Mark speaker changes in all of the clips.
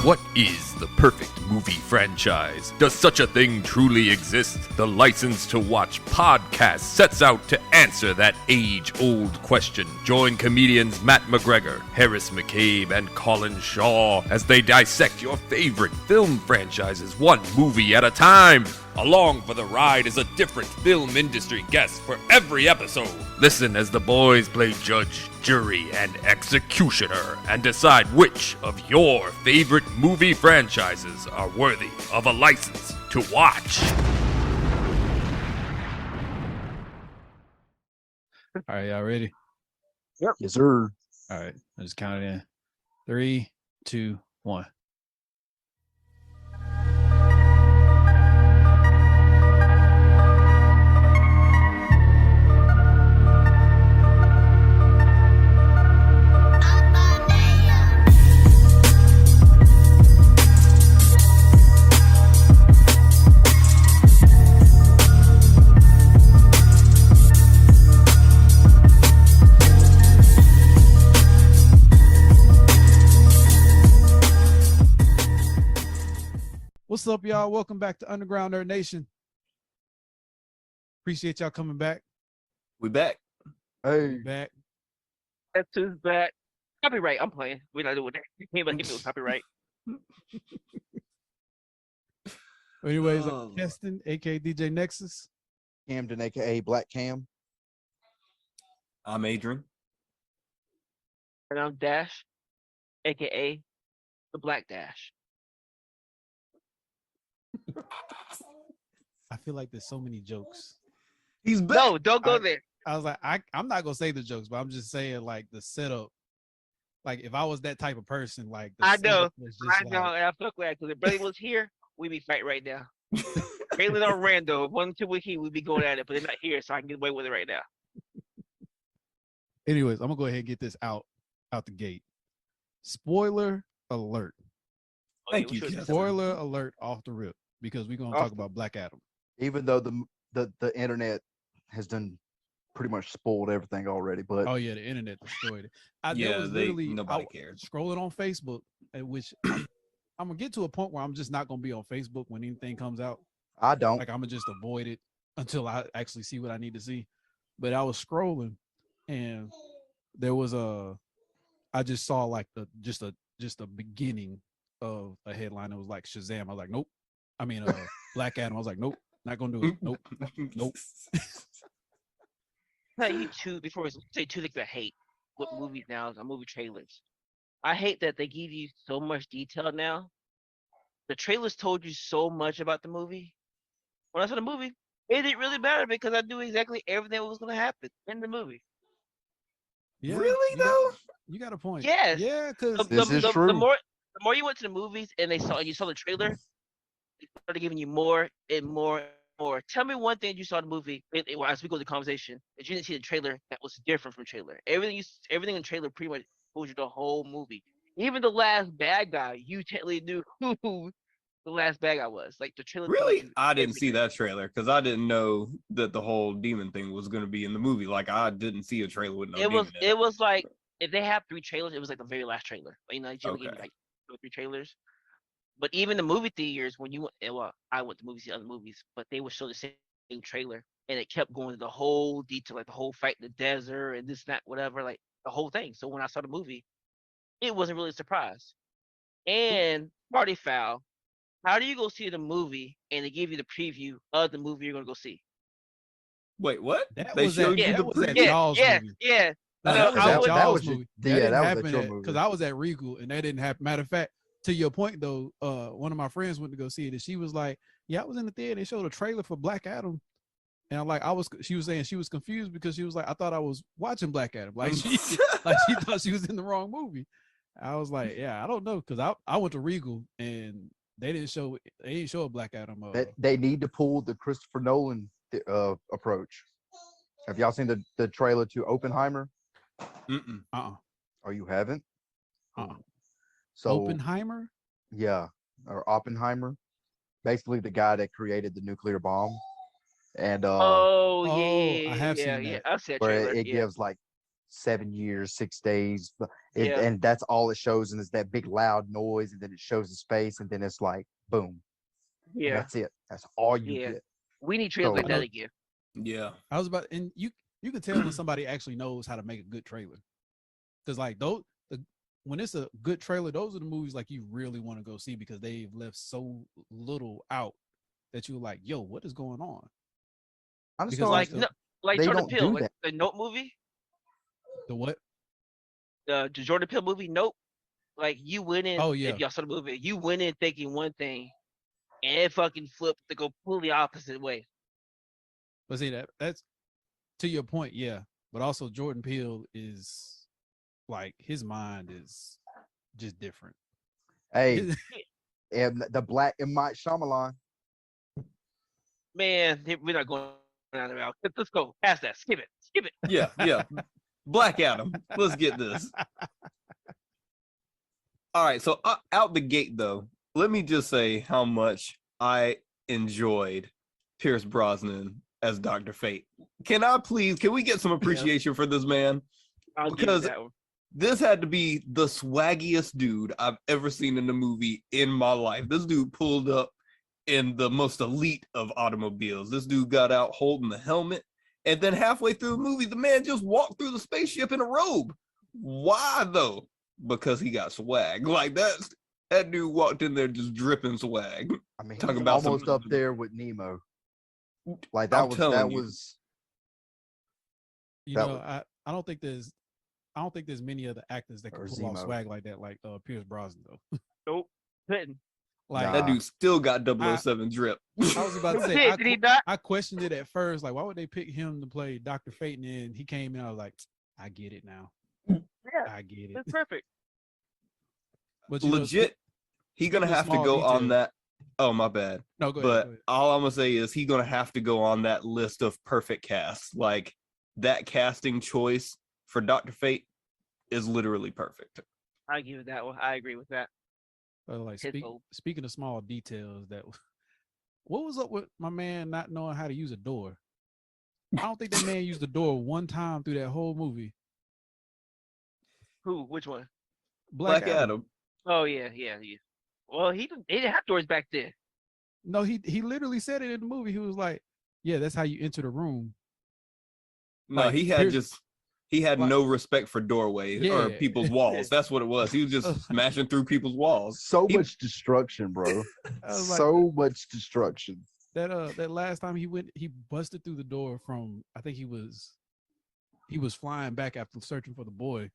Speaker 1: What is the perfect movie franchise? Does such a thing truly exist? The License to Watch podcast sets out to answer that age-old question. Join comedians Matt McGregor, Harris McCabe, and Colin Shaw as they dissect your favorite film franchises one movie at a time. Along for the ride is a different film industry guest for every episode. Listen as the boys play judge, jury, and executioner and decide which of your favorite movie franchises are worthy of a license to watch.
Speaker 2: All right, y'all ready?
Speaker 3: Yep. Yes, sir.
Speaker 2: All right, I just count it in. 3, 2, 1. What's up, y'all? Welcome back to Underground Nerd Nation. Appreciate y'all coming back.
Speaker 4: We back.
Speaker 3: Hey.
Speaker 2: Back.
Speaker 5: That's who's back. Copyright. I'm playing. We're not doing that. Anybody hit me with copyright.
Speaker 2: Anyways, I'm Keston, aka DJ Nexus.
Speaker 3: Camden, aka Black Cam.
Speaker 4: I'm Adrian.
Speaker 5: And I'm Dash, aka the Black Dash.
Speaker 2: I feel like there's so many jokes.
Speaker 4: He's back.
Speaker 5: No, don't go there.
Speaker 2: I was like, I'm not gonna say the jokes, but I'm just saying like the setup. Like if I was that type of person, like the
Speaker 5: I know,
Speaker 2: setup was just
Speaker 5: and I feel glad because if Brady was here, we'd be fighting right now. Kaylin or Rando, if 1 2 week we'd be going at it, but they're not here, so I can get away with it right now.
Speaker 2: Anyways, I'm gonna go ahead and get this out the gate. Spoiler alert.
Speaker 4: Thank you,
Speaker 5: we should-
Speaker 4: Keston.
Speaker 2: Spoiler alert off the rip because we're gonna talk about Black Adam.
Speaker 3: Even though the internet has done pretty much spoiled everything already, but
Speaker 2: Oh yeah, the internet destroyed it.
Speaker 4: Yeah,
Speaker 2: there was
Speaker 4: nobody cares.
Speaker 2: Scrolling on Facebook, at which I'm gonna get to a point where I'm just not gonna be on Facebook when anything comes out.
Speaker 3: I don't.
Speaker 2: Like I'm gonna just avoid it until I actually see what I need to see. But I was scrolling, and there was I just saw like just a beginning of a headline that was like Shazam. I was like, nope. I mean, Black Adam. I was like, nope, not gonna do it. Nope, nope.
Speaker 5: Tell you two before we say two things I hate with movies now is movie trailers. I hate that they give you so much detail now. The trailers told you so much about the movie. When I saw the movie, it didn't really matter because I knew exactly everything that was going to happen in the movie.
Speaker 2: Yeah,
Speaker 4: Really though?
Speaker 2: you got a point.
Speaker 5: Yes.
Speaker 2: Yeah, because
Speaker 3: This is true.
Speaker 5: The more you went to the movies and you saw the trailer, they started giving you more and more and more. Tell me one thing you saw in the movie as we go to the conversation that you didn't see the trailer that was different from trailer. Everything in the trailer pretty much told you the whole movie. Even the last bad guy, you technically knew who the last bad guy was. Like the trailer. told
Speaker 4: Really?
Speaker 5: you
Speaker 4: I didn't see
Speaker 5: everything.
Speaker 4: that trailer because I didn't know that the whole demon thing was going to be in the movie. Like I didn't see a trailer with no demon in
Speaker 5: It was like if they have 3 trailers, it was like the very last trailer. Like, you know, they generally give
Speaker 4: Okay.
Speaker 5: you like 2 or 3 trailers. But even the movie theaters, when you I went to movies, see other movies, but they would show the same trailer, and it kept going to the whole detail, like the whole fight in the desert and this, that, whatever, like the whole thing. So when I saw the movie, it wasn't really a surprise. And party foul. How do you go see the movie and they give you the preview of the movie you're gonna go see?
Speaker 4: Wait, what?
Speaker 2: that
Speaker 4: They
Speaker 2: was
Speaker 4: showed
Speaker 2: that,
Speaker 4: you
Speaker 2: that
Speaker 4: the
Speaker 2: was that
Speaker 4: preview?
Speaker 2: Jaws movie.
Speaker 5: Yeah.
Speaker 2: No,
Speaker 5: No,
Speaker 2: that was
Speaker 5: I
Speaker 2: that
Speaker 5: would-
Speaker 2: Jaws
Speaker 3: that was
Speaker 2: movie.
Speaker 3: yeah, that was a
Speaker 2: happen
Speaker 3: Jaws movie.
Speaker 2: because I was at Regal and that didn't happen. Matter of fact, to your point though, one of my friends went to go see it and she was like, "Yeah, I was in the theater. They showed a trailer for Black Adam." And I'm like, she was saying she was confused because she was like, I thought I was watching Black Adam. Like she thought she was in the wrong movie. I was like, yeah, I don't know, because I went to Regal and they didn't show a Black Adam.
Speaker 3: they need to pull the Christopher Nolan approach. Have y'all seen the trailer to Oppenheimer?
Speaker 4: Mm-mm.
Speaker 3: Oh, you haven't?
Speaker 2: Uh-uh.
Speaker 3: So
Speaker 2: Oppenheimer?
Speaker 3: yeah, or Oppenheimer, basically the guy that created the nuclear bomb, and
Speaker 5: Oh
Speaker 2: I
Speaker 5: yeah,
Speaker 2: have
Speaker 5: yeah,
Speaker 2: seen
Speaker 5: yeah.
Speaker 2: that.
Speaker 5: I've seen that
Speaker 3: where
Speaker 5: trailer.
Speaker 3: it
Speaker 5: Yeah.
Speaker 3: gives like 7 years, 6 days,
Speaker 5: Yeah.
Speaker 3: and that's all it shows, and it's that big loud noise, and then it shows his face, and then it's like boom, and
Speaker 5: Yeah.
Speaker 3: that's it. That's all you
Speaker 5: Yeah.
Speaker 3: get.
Speaker 5: We need trailers
Speaker 3: So-
Speaker 5: like that again.
Speaker 4: Yeah.
Speaker 2: I was about, and you can tell when somebody actually knows how to make a good trailer, because like when it's a good trailer, those are the movies like you really want to go see because they've left so little out that you're like, yo, what is going on?
Speaker 3: I just
Speaker 2: Because
Speaker 3: don't
Speaker 2: like
Speaker 5: Like no, like
Speaker 3: they
Speaker 5: Jordan
Speaker 3: don't
Speaker 5: Peele,
Speaker 3: do
Speaker 5: like
Speaker 3: that.
Speaker 5: the Note movie,
Speaker 2: the what?
Speaker 5: the Jordan Peele movie, Note. Like you went in,
Speaker 2: Oh, yeah.
Speaker 5: if y'all saw the movie, you went in thinking one thing, and it fucking flipped the completely opposite way.
Speaker 2: But see that's to your point, yeah. But also Jordan Peele is like his mind is just different.
Speaker 3: Hey, and the Black and Mike Shyamalan.
Speaker 5: Man, we're not going down the route. Let's go past that. Skip it.
Speaker 4: Yeah. Yeah. Black Adam. Let's get this. All right. So out the gate, though, let me just say how much I enjoyed Pierce Brosnan as Dr. Fate. Can we get some appreciation for this man?
Speaker 5: I'll give
Speaker 4: Because
Speaker 5: you that one.
Speaker 4: this had to be the swaggiest dude I've ever seen in a movie in my life. This dude pulled up in the most elite of automobiles. This dude got out holding the helmet, and then halfway through the movie, the man just walked through the spaceship in a robe. Why though? Because he got swag. Like that dude walked in there just dripping swag.
Speaker 3: I mean,
Speaker 4: Talking
Speaker 3: he's
Speaker 4: about some-
Speaker 3: almost up there with Nemo. Like
Speaker 4: I'm
Speaker 3: that
Speaker 4: telling you.
Speaker 3: was
Speaker 2: You
Speaker 3: That
Speaker 2: know,
Speaker 3: was-
Speaker 2: I don't think there's many other actors that can
Speaker 3: Or
Speaker 2: pull off
Speaker 3: Zemo.
Speaker 2: swag like that, like Pierce Brosnan though.
Speaker 5: Nope. Couldn't.
Speaker 2: Like
Speaker 3: Nah.
Speaker 4: That dude still got 007 drip.
Speaker 2: I was about to say,
Speaker 5: Did he not?
Speaker 2: I questioned it at first, like why would they pick him to play Dr. Fate? And then he came in, I was like, I get it now.
Speaker 5: Yeah,
Speaker 2: I get it.
Speaker 5: that's perfect.
Speaker 2: But you know,
Speaker 4: Legit, he gonna
Speaker 2: speaking of
Speaker 4: have to
Speaker 2: small
Speaker 4: go on
Speaker 2: details-
Speaker 4: that. Oh, my bad.
Speaker 2: no, go
Speaker 4: But
Speaker 2: ahead. Go ahead.
Speaker 4: all I'm gonna say is he gonna have to go on that list of perfect casts. Like that casting choice for Dr. Fate is literally perfect.
Speaker 5: I give it that one. I agree with that.
Speaker 2: Like
Speaker 5: his vote.
Speaker 2: speaking of small details, what was up with my man not knowing how to use a door? I don't think that man used the door one time through that whole movie.
Speaker 5: Who? Which one?
Speaker 4: Black Adam.
Speaker 5: Oh yeah. Well, they didn't have doors back then.
Speaker 2: No, he literally said it in the movie. He was like, "Yeah, that's how you enter the room."
Speaker 4: No,
Speaker 2: Like,
Speaker 4: he had
Speaker 2: like-
Speaker 4: no respect for doorways or
Speaker 2: Yeah.
Speaker 4: people's walls. That's what it was. He was just smashing through people's walls.
Speaker 3: so
Speaker 4: He-
Speaker 3: much destruction, bro.
Speaker 2: I was like,
Speaker 3: So much destruction.
Speaker 2: that last time he busted through the door from, I think he was flying back after searching for the boy,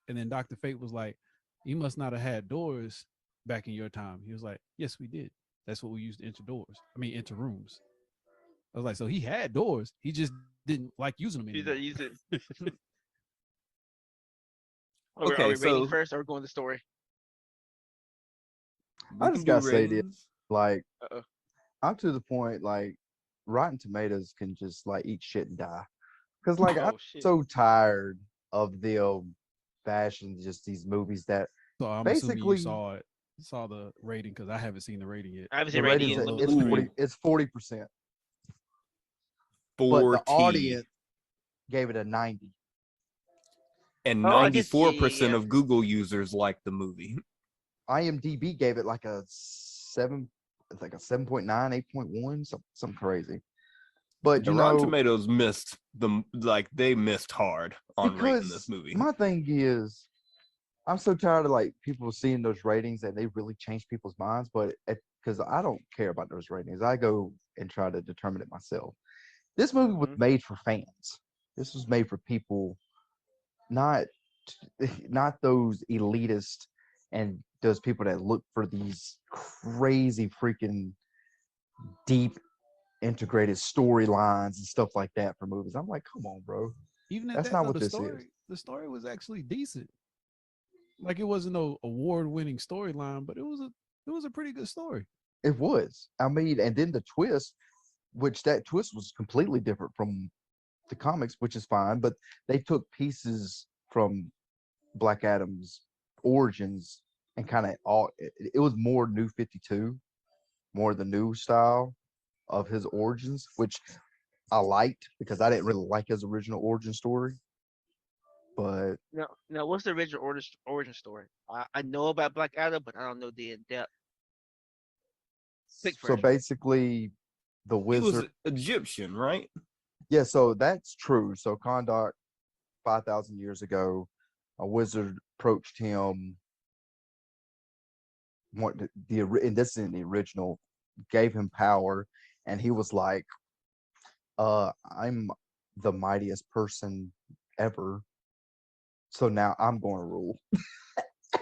Speaker 2: and then Dr. Fate was like, "You must not have had doors back in your time." He was like, "Yes, we did. That's what we used to enter rooms." I was like, "So he had doors. He just didn't like using them
Speaker 5: Use
Speaker 2: anymore."
Speaker 5: it. Use it. Are
Speaker 4: Okay,
Speaker 5: we rating
Speaker 4: so-
Speaker 5: first or going the story?
Speaker 4: We
Speaker 3: I
Speaker 4: can
Speaker 3: just
Speaker 4: do
Speaker 3: gotta say this.
Speaker 4: ratings.
Speaker 3: Like,
Speaker 5: Uh-oh.
Speaker 3: I'm to the point like Rotten Tomatoes can just like eat shit and die. Because like
Speaker 5: Oh,
Speaker 3: I'm
Speaker 5: shit.
Speaker 3: so tired of them bashing just these movies that
Speaker 2: So I'm assuming you
Speaker 3: Basically-
Speaker 2: saw the rating because I haven't seen the rating yet.
Speaker 5: I haven't
Speaker 3: the
Speaker 5: seen rating
Speaker 3: ratings
Speaker 5: yet.
Speaker 3: it's
Speaker 4: Ooh.
Speaker 3: 40 it's 40%. But
Speaker 4: 40.
Speaker 3: the audience gave it a 90.
Speaker 4: and
Speaker 5: Oh, I guess- yeah,
Speaker 4: 94%
Speaker 5: yeah.
Speaker 4: of Google users like the movie.
Speaker 3: IMDb gave it like a 7.9, 8.1, something crazy. But
Speaker 4: The
Speaker 3: you
Speaker 4: Rotten
Speaker 3: know,
Speaker 4: Tomatoes they missed hard on rating
Speaker 3: because
Speaker 4: this movie.
Speaker 3: my thing is, I'm so tired of like people seeing those ratings and they really change people's minds. But because I don't care about those ratings, I go and try to determine it myself. This movie was
Speaker 5: Mhm.
Speaker 3: made for fans. This was made for people, not those elitist and those people that look for these crazy freaking deep integrated storylines and stuff like that for movies. I'm like, come on, bro.
Speaker 2: Even at
Speaker 3: That's
Speaker 2: that,
Speaker 3: not
Speaker 2: though,
Speaker 3: what
Speaker 2: the
Speaker 3: this
Speaker 2: story,
Speaker 3: is.
Speaker 2: the story was actually decent. Like it wasn't no award-winning storyline, but it was a pretty good story.
Speaker 3: It was. I mean, and then the twist, which that twist was completely different from the comics, which is fine, but they took pieces from Black Adam's origins and kind of it was more New 52, more the new style of his origins, which I liked because I didn't really like his original origin story. But
Speaker 5: No, what's the original origin story? I know about Black Adam, but I don't know the in depth. Quick
Speaker 3: so
Speaker 5: version.
Speaker 3: basically, the
Speaker 4: He was
Speaker 3: wizard.
Speaker 4: Egyptian, right?
Speaker 3: Yeah, so that's true. So Kondak, 5,000 years ago, a wizard approached him. And this is in the original, gave him power, and he was like, I'm the mightiest person ever, so now I'm going to rule.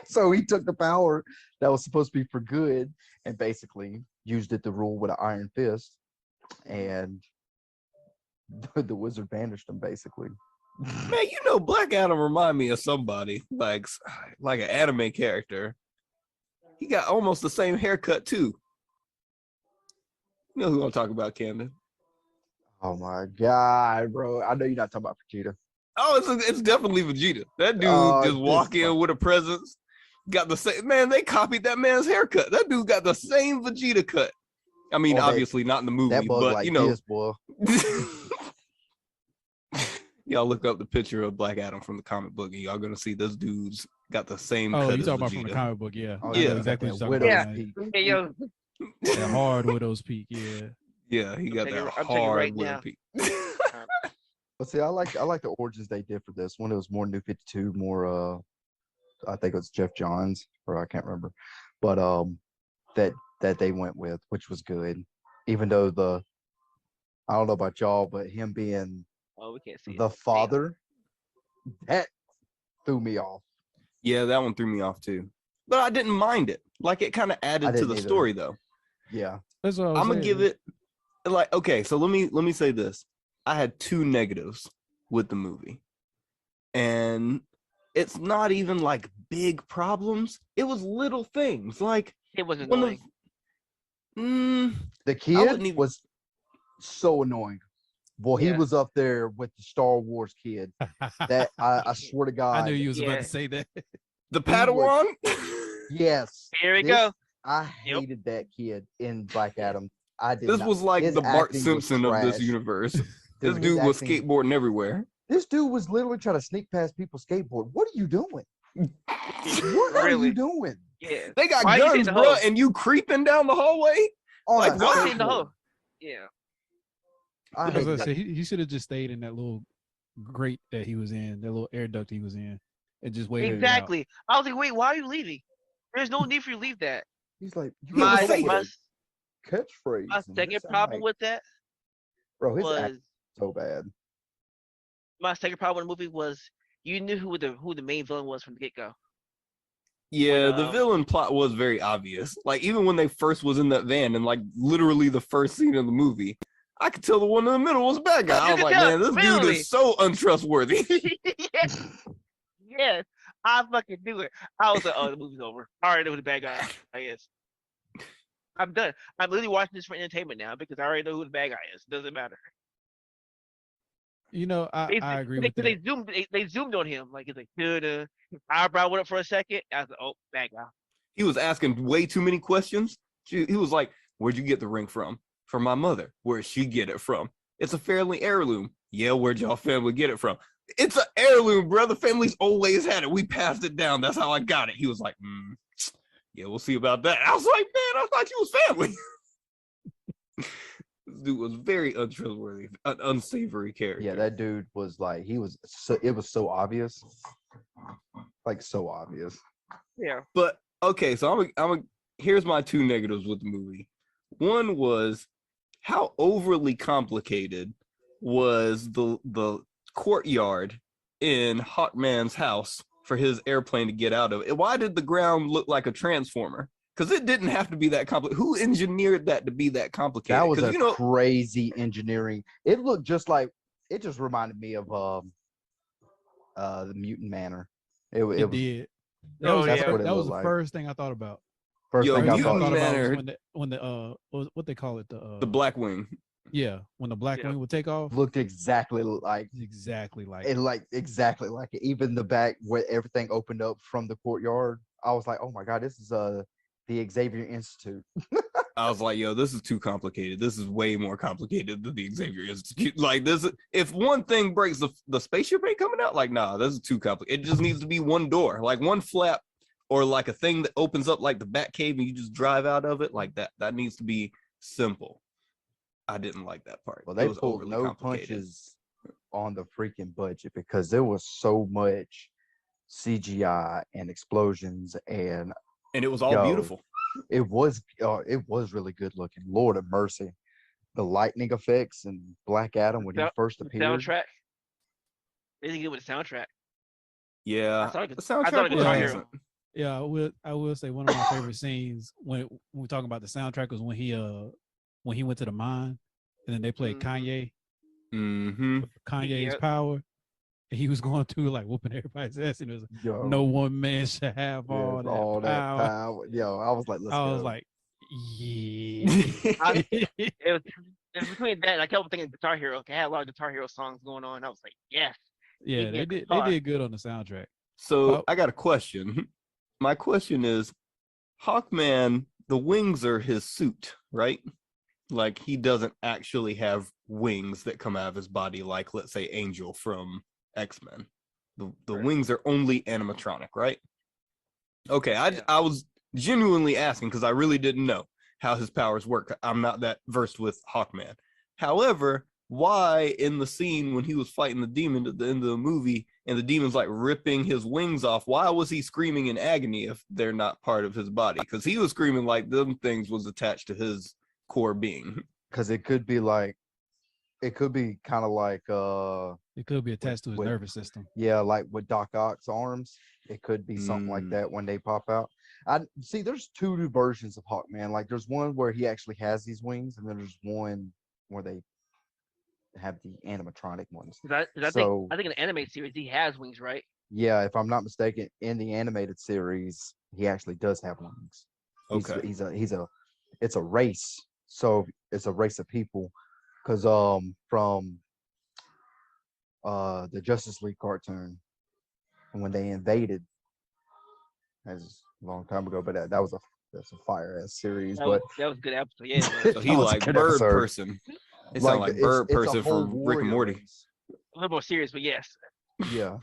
Speaker 3: So he took the power that was supposed to be for good and basically used it to rule with an iron fist, and the wizard banished him basically.
Speaker 4: Man, you know, Black Adam remind me of somebody like an anime character. He got almost the same haircut too. You know who I'm talking about, Camden?
Speaker 3: Oh my god, bro! I know you're not talking about Vegeta.
Speaker 4: Oh, it's definitely Vegeta. That dude just
Speaker 3: this
Speaker 4: walk in
Speaker 3: fuck-
Speaker 4: with a presence. Got the same man. They copied that man's haircut. That dude got the same Vegeta cut. I mean,
Speaker 3: Oh,
Speaker 4: obviously not in the movie,
Speaker 3: That bug
Speaker 4: but
Speaker 3: like
Speaker 4: you know,
Speaker 3: this, boy.
Speaker 4: y'all look up the picture of Black Adam from the comic book, and y'all gonna see this dude's got the same.
Speaker 2: Oh,
Speaker 4: cut
Speaker 2: you
Speaker 4: as
Speaker 2: talking about from the
Speaker 4: Vegeta.
Speaker 2: comic book? Yeah.
Speaker 3: Oh,
Speaker 2: I know
Speaker 4: yeah.
Speaker 2: exactly what you're
Speaker 3: Widow's
Speaker 2: talking about.
Speaker 3: Peak.
Speaker 5: Hey, yo,
Speaker 2: That hard Widow's Peak. Yeah.
Speaker 4: Yeah, he got
Speaker 5: telling you-
Speaker 4: that
Speaker 5: I'm telling you
Speaker 4: hard
Speaker 5: right
Speaker 4: Widow
Speaker 5: now.
Speaker 4: peak.
Speaker 3: But see, I like the origins they did for this one. It was more New 52, more I think it was Jeff Johns, or I can't remember. But that they went with, which was good. Even though I don't know about y'all, but him being
Speaker 5: oh, we can't see it.
Speaker 3: the father, that threw me off.
Speaker 4: Yeah, that one threw me off too, but I didn't mind it. Like it kind of added to
Speaker 3: didn't
Speaker 4: the
Speaker 3: either.
Speaker 4: story, though.
Speaker 3: Yeah.
Speaker 2: That's what I was
Speaker 4: I'm gonna
Speaker 2: saying.
Speaker 4: give it like okay. So let me say this. I had two negatives with the movie, and it's not even like big problems. It was little things like
Speaker 5: It was
Speaker 4: one of.
Speaker 5: annoying.
Speaker 3: The
Speaker 4: wouldn't
Speaker 3: kid
Speaker 4: even-
Speaker 3: was so annoying. Boy, he
Speaker 5: Yeah.
Speaker 3: was up there with the Star Wars kid. That I swear to God.
Speaker 2: I knew you was about
Speaker 5: Yeah.
Speaker 2: to say that.
Speaker 4: The
Speaker 3: was-
Speaker 4: Padawan.
Speaker 3: Yes.
Speaker 5: Here we
Speaker 3: this-
Speaker 5: go.
Speaker 3: I
Speaker 5: Yep.
Speaker 3: hated that kid in Black Adam. I did.
Speaker 4: This
Speaker 3: not.
Speaker 4: was like
Speaker 3: His
Speaker 4: the Bart
Speaker 3: acting was
Speaker 4: Simpson of this
Speaker 3: trash.
Speaker 4: universe. This
Speaker 3: his
Speaker 4: dude was
Speaker 3: acting-
Speaker 4: skateboarding everywhere.
Speaker 3: This dude was literally trying to sneak past people's skateboard. What are you doing? What are
Speaker 5: Really?
Speaker 3: you doing?
Speaker 5: Yeah.
Speaker 4: They got
Speaker 5: Why you
Speaker 4: guns,
Speaker 5: hitting the
Speaker 4: bro,
Speaker 5: hose?
Speaker 4: and you creeping down the hallway.
Speaker 3: On
Speaker 4: Like,
Speaker 3: a
Speaker 4: why?
Speaker 5: Why in the
Speaker 3: skateboard.
Speaker 5: hole? Yeah.
Speaker 3: I
Speaker 2: I was
Speaker 3: hate
Speaker 2: gonna
Speaker 3: that.
Speaker 2: say he should have just stayed in that little grate that he was in, that little air duct he was in, and just waited. it out.
Speaker 5: Exactly. I was like, wait, why are you leaving? There's no need for you to leave that.
Speaker 3: He's like, you
Speaker 4: was
Speaker 5: My,
Speaker 3: gotta
Speaker 4: safe.
Speaker 3: know
Speaker 5: my,
Speaker 3: what a catchphrase.
Speaker 5: my
Speaker 3: and
Speaker 5: second
Speaker 3: this, I'm
Speaker 5: problem
Speaker 3: like,
Speaker 5: with that
Speaker 3: bro, his
Speaker 5: was
Speaker 3: act so bad.
Speaker 5: my second problem with the movie was you knew who the main villain was from the get go.
Speaker 4: Yeah, the
Speaker 5: um,
Speaker 4: villain plot was very obvious. Like even when they first was in that van and like literally the first scene of the movie, I could tell the one in the middle was a bad guy. I
Speaker 5: You
Speaker 4: was
Speaker 5: could
Speaker 4: like,
Speaker 5: tell,
Speaker 4: man, this dude
Speaker 5: literally.
Speaker 4: is so untrustworthy.
Speaker 5: yes. Yes. I fucking knew it. I was like, oh, the movie's over. I already know who the bad guy is. I'm done. I'm literally watching this for entertainment now because I already know who the bad guy is. It doesn't matter.
Speaker 2: You know, I agree with that.
Speaker 5: They zoomed on him like it's like his eyebrow went up for a second. I was like, oh, bad guy.
Speaker 4: He was asking way too many questions. He was like, where'd you get the ring from? From my mother. Where'd she get it from? It's a family heirloom. Yeah, where'd y'all family get it from? It's an heirloom, bro. The family's always had it. We passed it down. That's how I got it. He was like, yeah, we'll see about that. I was like, man, I thought you was family. This dude was very untrustworthy, an unsavory character.
Speaker 3: Yeah, that dude was like, it was so obvious. Like, so obvious.
Speaker 5: Yeah.
Speaker 4: But okay, so here's my two negatives with the movie. One was how overly complicated was the courtyard in Hawkman's house for his airplane to get out of. Why did the ground look like a transformer? Because it didn't have to be that complicated. Who engineered that to be that complicated?
Speaker 3: That was
Speaker 4: 'Cause,
Speaker 3: a crazy engineering. It looked just like, it just reminded me of the Mutant Manor. It
Speaker 2: It
Speaker 3: was
Speaker 2: did. That
Speaker 5: Oh,
Speaker 2: was,
Speaker 5: yeah.
Speaker 3: what it
Speaker 2: that was
Speaker 3: looked
Speaker 2: the
Speaker 3: like.
Speaker 2: first thing I thought about.
Speaker 3: first
Speaker 4: Yo,
Speaker 3: thing I
Speaker 2: First thing I
Speaker 3: thought.
Speaker 2: thought about
Speaker 4: Manor-
Speaker 2: was when the what they call it,
Speaker 4: the Black Wing.
Speaker 2: yeah, when the Black
Speaker 5: Yeah.
Speaker 2: Wing would take off.
Speaker 3: Looked exactly like
Speaker 2: Exactly like
Speaker 3: it, like exactly like it. Even the back where everything opened up from the courtyard. I was like, oh my god, this is the Xavier Institute.
Speaker 4: I was like, yo, this is too complicated. This is way more complicated than the Xavier Institute. Like this, if one thing breaks, the spaceship ain't coming out. Like, nah, this is too complicated. It just needs to be one door, like one flap, or like a thing that opens up like the Batcave and you just drive out of it like that. That needs to be simple. I didn't like that part.
Speaker 3: Well,
Speaker 4: It
Speaker 3: they
Speaker 4: was
Speaker 3: pulled
Speaker 4: overly
Speaker 3: no
Speaker 4: complicated.
Speaker 3: punches on the freaking budget because there was so much CGI and explosions, and
Speaker 4: And it was all
Speaker 3: Yo,
Speaker 4: beautiful.
Speaker 3: it was really good looking. Lord of mercy, the lightning effects and Black Adam when he first
Speaker 5: The
Speaker 3: appeared.
Speaker 5: soundtrack. They didn't get with the soundtrack.
Speaker 4: Yeah,
Speaker 5: I thought it
Speaker 4: the
Speaker 5: was- I thought
Speaker 4: soundtrack
Speaker 5: it
Speaker 4: was
Speaker 2: was
Speaker 5: Guitar
Speaker 4: decent.
Speaker 2: Yeah, I will say one of my favorite scenes when we talking about the soundtrack was when he went to the mine and then they played
Speaker 5: Mhm.
Speaker 2: Kanye's
Speaker 5: Yep.
Speaker 2: Power. And he was going through like whooping everybody's ass, and it was like,
Speaker 3: Yo,
Speaker 2: no one man should have
Speaker 3: yeah,
Speaker 2: all that power.
Speaker 3: power. Yo, I was like, let's
Speaker 2: I
Speaker 3: go.
Speaker 2: was like, yeah.
Speaker 5: It was between that. And I kept thinking Guitar Hero. I had a lot of Guitar Hero songs going on. I was like, yes.
Speaker 2: Yeah,
Speaker 5: Give me
Speaker 2: they
Speaker 5: a
Speaker 2: did.
Speaker 5: guitar.
Speaker 2: They did good on the soundtrack.
Speaker 4: So
Speaker 2: Well-
Speaker 4: I got a question. My question is, Hawkman, the wings are his suit, right? Like he doesn't actually have wings that come out of his body, like let's say Angel from X-Men. The
Speaker 5: Right.
Speaker 4: wings are only animatronic, right? Okay,
Speaker 5: Yeah.
Speaker 4: I was genuinely asking because I really didn't know how his powers work. I'm not that versed with Hawkman. However, why in the scene when he was fighting the demon at the end of the movie and the demon's like ripping his wings off, why was he screaming in agony if they're not part of his body? Because he was screaming like them things was attached to his core being.
Speaker 3: Because it could be kind of like
Speaker 2: It could be attached to his
Speaker 3: with-
Speaker 2: nervous system.
Speaker 3: yeah, like with Doc Ock's arms. It could be something like
Speaker 4: Mm.
Speaker 3: that when they pop out. I see there's two versions of Hawkman. Like there's one where he actually has these wings, and then there's one where they have the animatronic ones.
Speaker 5: 'Cause
Speaker 3: So-
Speaker 5: I think in the anime series he has wings, right?
Speaker 3: Yeah, if I'm not mistaken, in the animated series, he actually does have wings.
Speaker 4: Okay.
Speaker 3: It's a race. So it's a race of people. Cause from the Justice League cartoon, when they invaded, that's a long time ago, but that's a fire ass series. But
Speaker 5: That was a good episode. Yeah.
Speaker 4: So he
Speaker 3: That was a
Speaker 4: like
Speaker 3: good
Speaker 4: bird
Speaker 3: episode.
Speaker 4: person. It sounds like bird
Speaker 3: it's a
Speaker 4: person
Speaker 3: whole
Speaker 4: from Rick and
Speaker 3: warrior
Speaker 4: Morty.
Speaker 3: race.
Speaker 5: A little more serious, but yes.
Speaker 3: Yeah.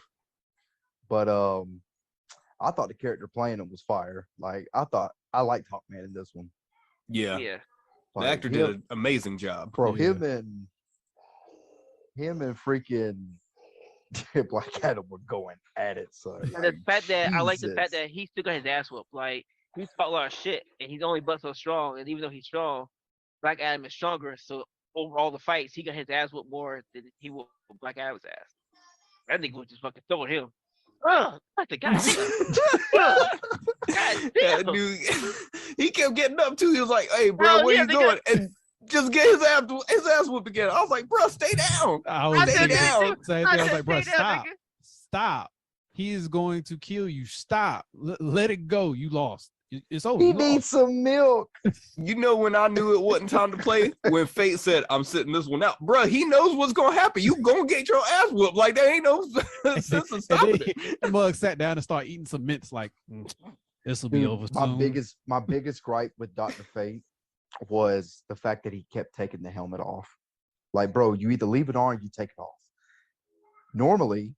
Speaker 3: But I thought the character playing him was fire. Like I liked Hawkman in this one.
Speaker 4: Yeah.
Speaker 5: Yeah.
Speaker 4: The
Speaker 3: Like,
Speaker 4: actor did an amazing job.
Speaker 3: bro,
Speaker 2: Yeah.
Speaker 3: him and freaking Black Adam were going at it. So
Speaker 5: And the fact that I like the fact
Speaker 3: Jesus.
Speaker 5: that he still got his ass whooped. Like he's fought a lot of shit, and he's only but so strong. And even though he's strong, Black Adam is stronger. So over all the fights, he got his ass whooped more than he whooped Black Adam's ass. That nigga was just fucking throwing him. Ugh, like the goddamn. God
Speaker 4: Yeah,
Speaker 5: damn.
Speaker 4: dude, he kept getting up too. He was like, "Hey, bro,
Speaker 5: Hell
Speaker 4: what
Speaker 5: yeah,
Speaker 4: you
Speaker 5: they
Speaker 4: doing?" And just get his ass whooped again. I was like, "Bro, stay down."
Speaker 2: I
Speaker 5: I
Speaker 2: was
Speaker 5: said
Speaker 2: thinking
Speaker 5: that
Speaker 4: down.
Speaker 5: too.
Speaker 2: same thing. I was
Speaker 5: said
Speaker 2: like, bro,
Speaker 5: stay down,
Speaker 2: stop,
Speaker 5: nigga.
Speaker 2: stop. He is going to kill you. Stop. Let it go. You lost. It's over.
Speaker 3: He
Speaker 2: You
Speaker 3: needs
Speaker 2: lost.
Speaker 3: some milk.
Speaker 4: You know when I knew it wasn't time to play? When Fate said, "I'm sitting this one out." Bro, he knows what's gonna happen. You gonna get your ass whooped. Like there ain't no sense of
Speaker 2: And
Speaker 4: stopping
Speaker 2: then
Speaker 4: it.
Speaker 2: the mug sat down and started eating some mints. Like this will be
Speaker 3: Dude,
Speaker 2: over
Speaker 3: my
Speaker 2: soon.
Speaker 3: my biggest gripe with Dr. Fate was the fact that he kept taking the helmet off. Like, bro, you either leave it on or you take it off. Normally,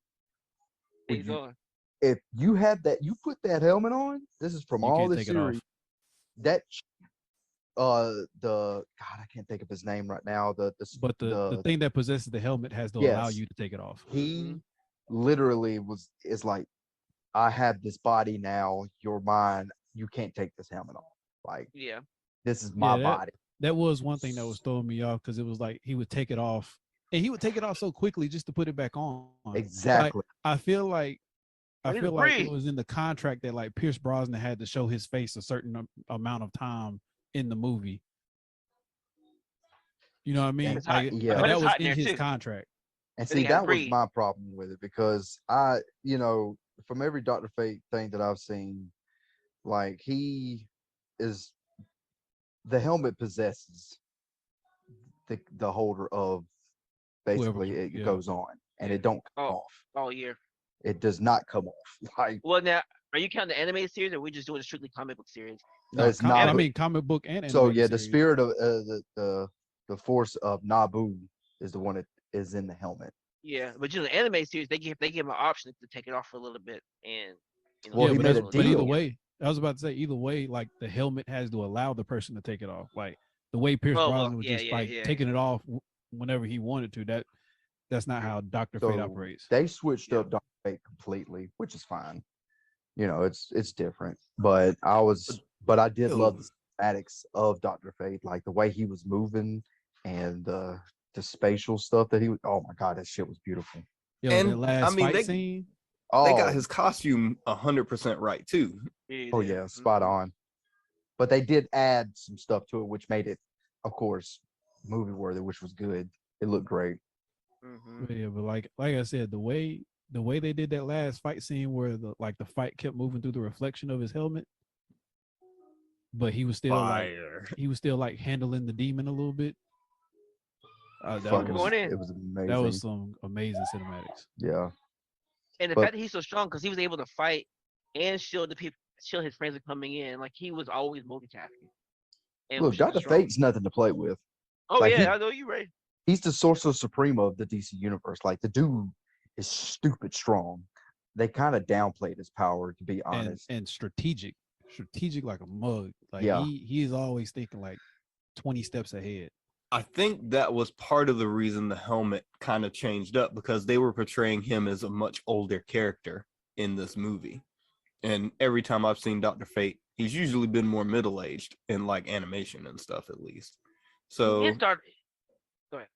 Speaker 3: when
Speaker 5: He's
Speaker 3: you-
Speaker 5: on.
Speaker 3: if you had that, you put that helmet on. This is from
Speaker 2: You
Speaker 3: all
Speaker 2: can't
Speaker 3: the
Speaker 2: take it off.
Speaker 3: series. That the God, I can't think of his name right now.
Speaker 2: But the thing that possesses the helmet has to allow
Speaker 3: Yes.
Speaker 2: you to take it off.
Speaker 3: he literally is like, I have this body now. You're mine. You can't take this helmet off. Like,
Speaker 5: Yeah.
Speaker 3: this is my
Speaker 2: that-
Speaker 3: body.
Speaker 2: That was one thing that was throwing me off because it was like he would take it off and he would take it off so quickly just to put it back on.
Speaker 3: Exactly.
Speaker 2: I feel like
Speaker 5: He
Speaker 2: it
Speaker 5: breathe.
Speaker 2: was in the contract that like Pierce Brosnan had to show his face a certain amount of time in the movie. You know what I mean?
Speaker 5: it's hot.
Speaker 2: Like,
Speaker 3: Yeah.
Speaker 2: like,
Speaker 5: But
Speaker 2: that
Speaker 5: it's
Speaker 2: was
Speaker 5: hot in
Speaker 2: in
Speaker 5: there,
Speaker 2: his
Speaker 5: too.
Speaker 2: contract.
Speaker 3: And
Speaker 5: Then he
Speaker 3: see,
Speaker 5: gotta
Speaker 3: that was
Speaker 5: breathe.
Speaker 3: my problem with it because from every Dr. Fate thing that I've seen, like the helmet possesses the holder of basically it
Speaker 2: yeah.
Speaker 3: goes on and it don't come
Speaker 5: Oh.
Speaker 3: off.
Speaker 5: All year.
Speaker 3: It does not come off. Like,
Speaker 5: Well, now Are you counting the animated series, or are we just doing a strictly comic book series?
Speaker 2: No,
Speaker 3: It's not.
Speaker 2: I mean comic book and
Speaker 3: So
Speaker 2: animated
Speaker 3: yeah, the
Speaker 2: series.
Speaker 3: spirit of the force of Nabu is the one that is in the helmet.
Speaker 5: Yeah, but the animated series, they give him an option to take it off for a little bit, and
Speaker 3: Well,
Speaker 2: yeah,
Speaker 3: he
Speaker 2: but,
Speaker 3: made a
Speaker 2: but either
Speaker 3: deal.
Speaker 2: way, I was about to say either way, like the helmet has to allow the person to take it off. Like the way Pierce Brosnan was
Speaker 5: yeah,
Speaker 2: just
Speaker 5: yeah,
Speaker 2: like
Speaker 5: yeah.
Speaker 2: taking it off whenever he wanted to. That's not how Doctor Fate
Speaker 3: So
Speaker 2: operates.
Speaker 3: they switched
Speaker 5: Yeah.
Speaker 3: up Doctor Fate completely, which is fine. You know, it's different. But I did love the cinematics of Doctor Fate, like the way he was moving and the spatial stuff that he was. Oh my god, that shit was beautiful.
Speaker 2: Yo,
Speaker 4: And,
Speaker 2: that last
Speaker 4: I mean,
Speaker 2: fight scene.
Speaker 4: They got
Speaker 3: Oh,
Speaker 4: his costume 100% right too.
Speaker 3: oh yeah, spot on. But they did add some stuff to it, which made it, of course, movie worthy, which was good. It looked great.
Speaker 5: Mhm.
Speaker 2: Yeah, but like I said, the way they did that last fight scene where the fight kept moving through the reflection of his helmet, but he was still like handling the demon a little bit. That
Speaker 3: Fuck,
Speaker 2: was
Speaker 3: it was amazing.
Speaker 2: that was some amazing cinematics.
Speaker 3: Yeah.
Speaker 5: And the
Speaker 3: But-
Speaker 5: fact that he's so strong because he was able to fight and shield the people, shield his friends are coming in. Like he was always multitasking. And
Speaker 3: Look,
Speaker 5: was super
Speaker 3: Doctor
Speaker 5: strong.
Speaker 3: Fate's nothing to play with.
Speaker 5: Oh
Speaker 3: like,
Speaker 5: yeah,
Speaker 3: he-
Speaker 5: I know you're right.
Speaker 3: He's the Sorcerer Supreme of the DC universe. Like the dude is stupid strong. They kind of downplayed his power, to be honest.
Speaker 2: And strategic like a mug. Like
Speaker 3: Yeah.
Speaker 2: he is always thinking like 20 steps ahead.
Speaker 4: I think that was part of the reason the helmet kind of changed up, because they were portraying him as a much older character in this movie. And every time I've seen Dr. Fate, he's usually been more middle-aged in like animation and stuff, at least. So
Speaker 5: He started. Go ahead.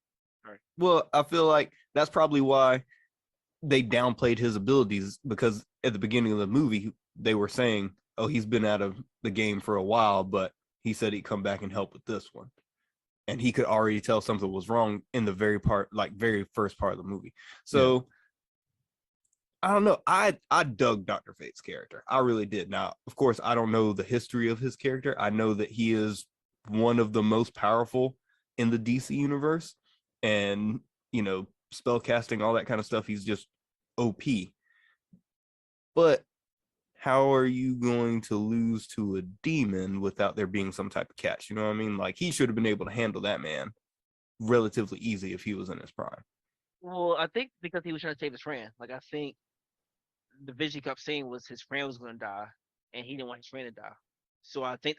Speaker 4: well, I feel like that's probably why they downplayed his abilities, because at the beginning of the movie, they were saying, oh, he's been out of the game for a while, but he said he'd come back and help with this one. And he could already tell something was wrong in the very first part of the movie. So I don't know. I dug Dr. Fate's character. I really did. Now, of course, I don't know the history of his character. I know that he is one of the most powerful in the DC universe. And, you know, spell casting, all that kind of stuff, he's just OP. But how are you going to lose to a demon without there being some type of catch? You know what I mean? Like, he should have been able to handle that man relatively easy if he was in his prime.
Speaker 5: Well, I think because he was trying to save his friend. Like I think the vision he kept saying was his friend was going to die, and he didn't want his friend to die. So I think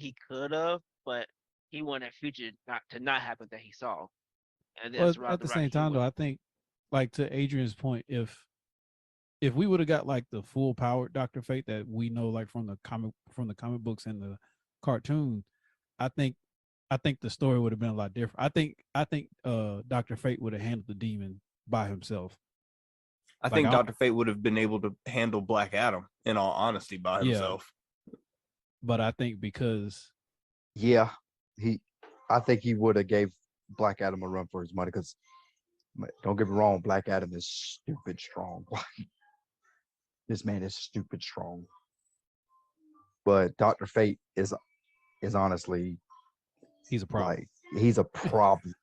Speaker 5: he could have, but he wanted that future not happen that he saw. And that's
Speaker 2: But at the same time, though, I think, like to Adrian's point, if we would have got like the full powered Doctor Fate that we know, like from the comic books and the cartoon, I think the story would have been a lot different. I think Doctor Fate would have handled the demon by himself.
Speaker 4: I think Dr. Fate would have been able to handle Black Adam, in all honesty, by himself.
Speaker 2: But I think because
Speaker 3: Yeah, I think he would have gave Black Adam a run for his money, because don't get me wrong, Black Adam is stupid strong. This man is stupid strong. But Dr. Fate is honestly,
Speaker 2: he's a problem.
Speaker 3: like, he's a problem.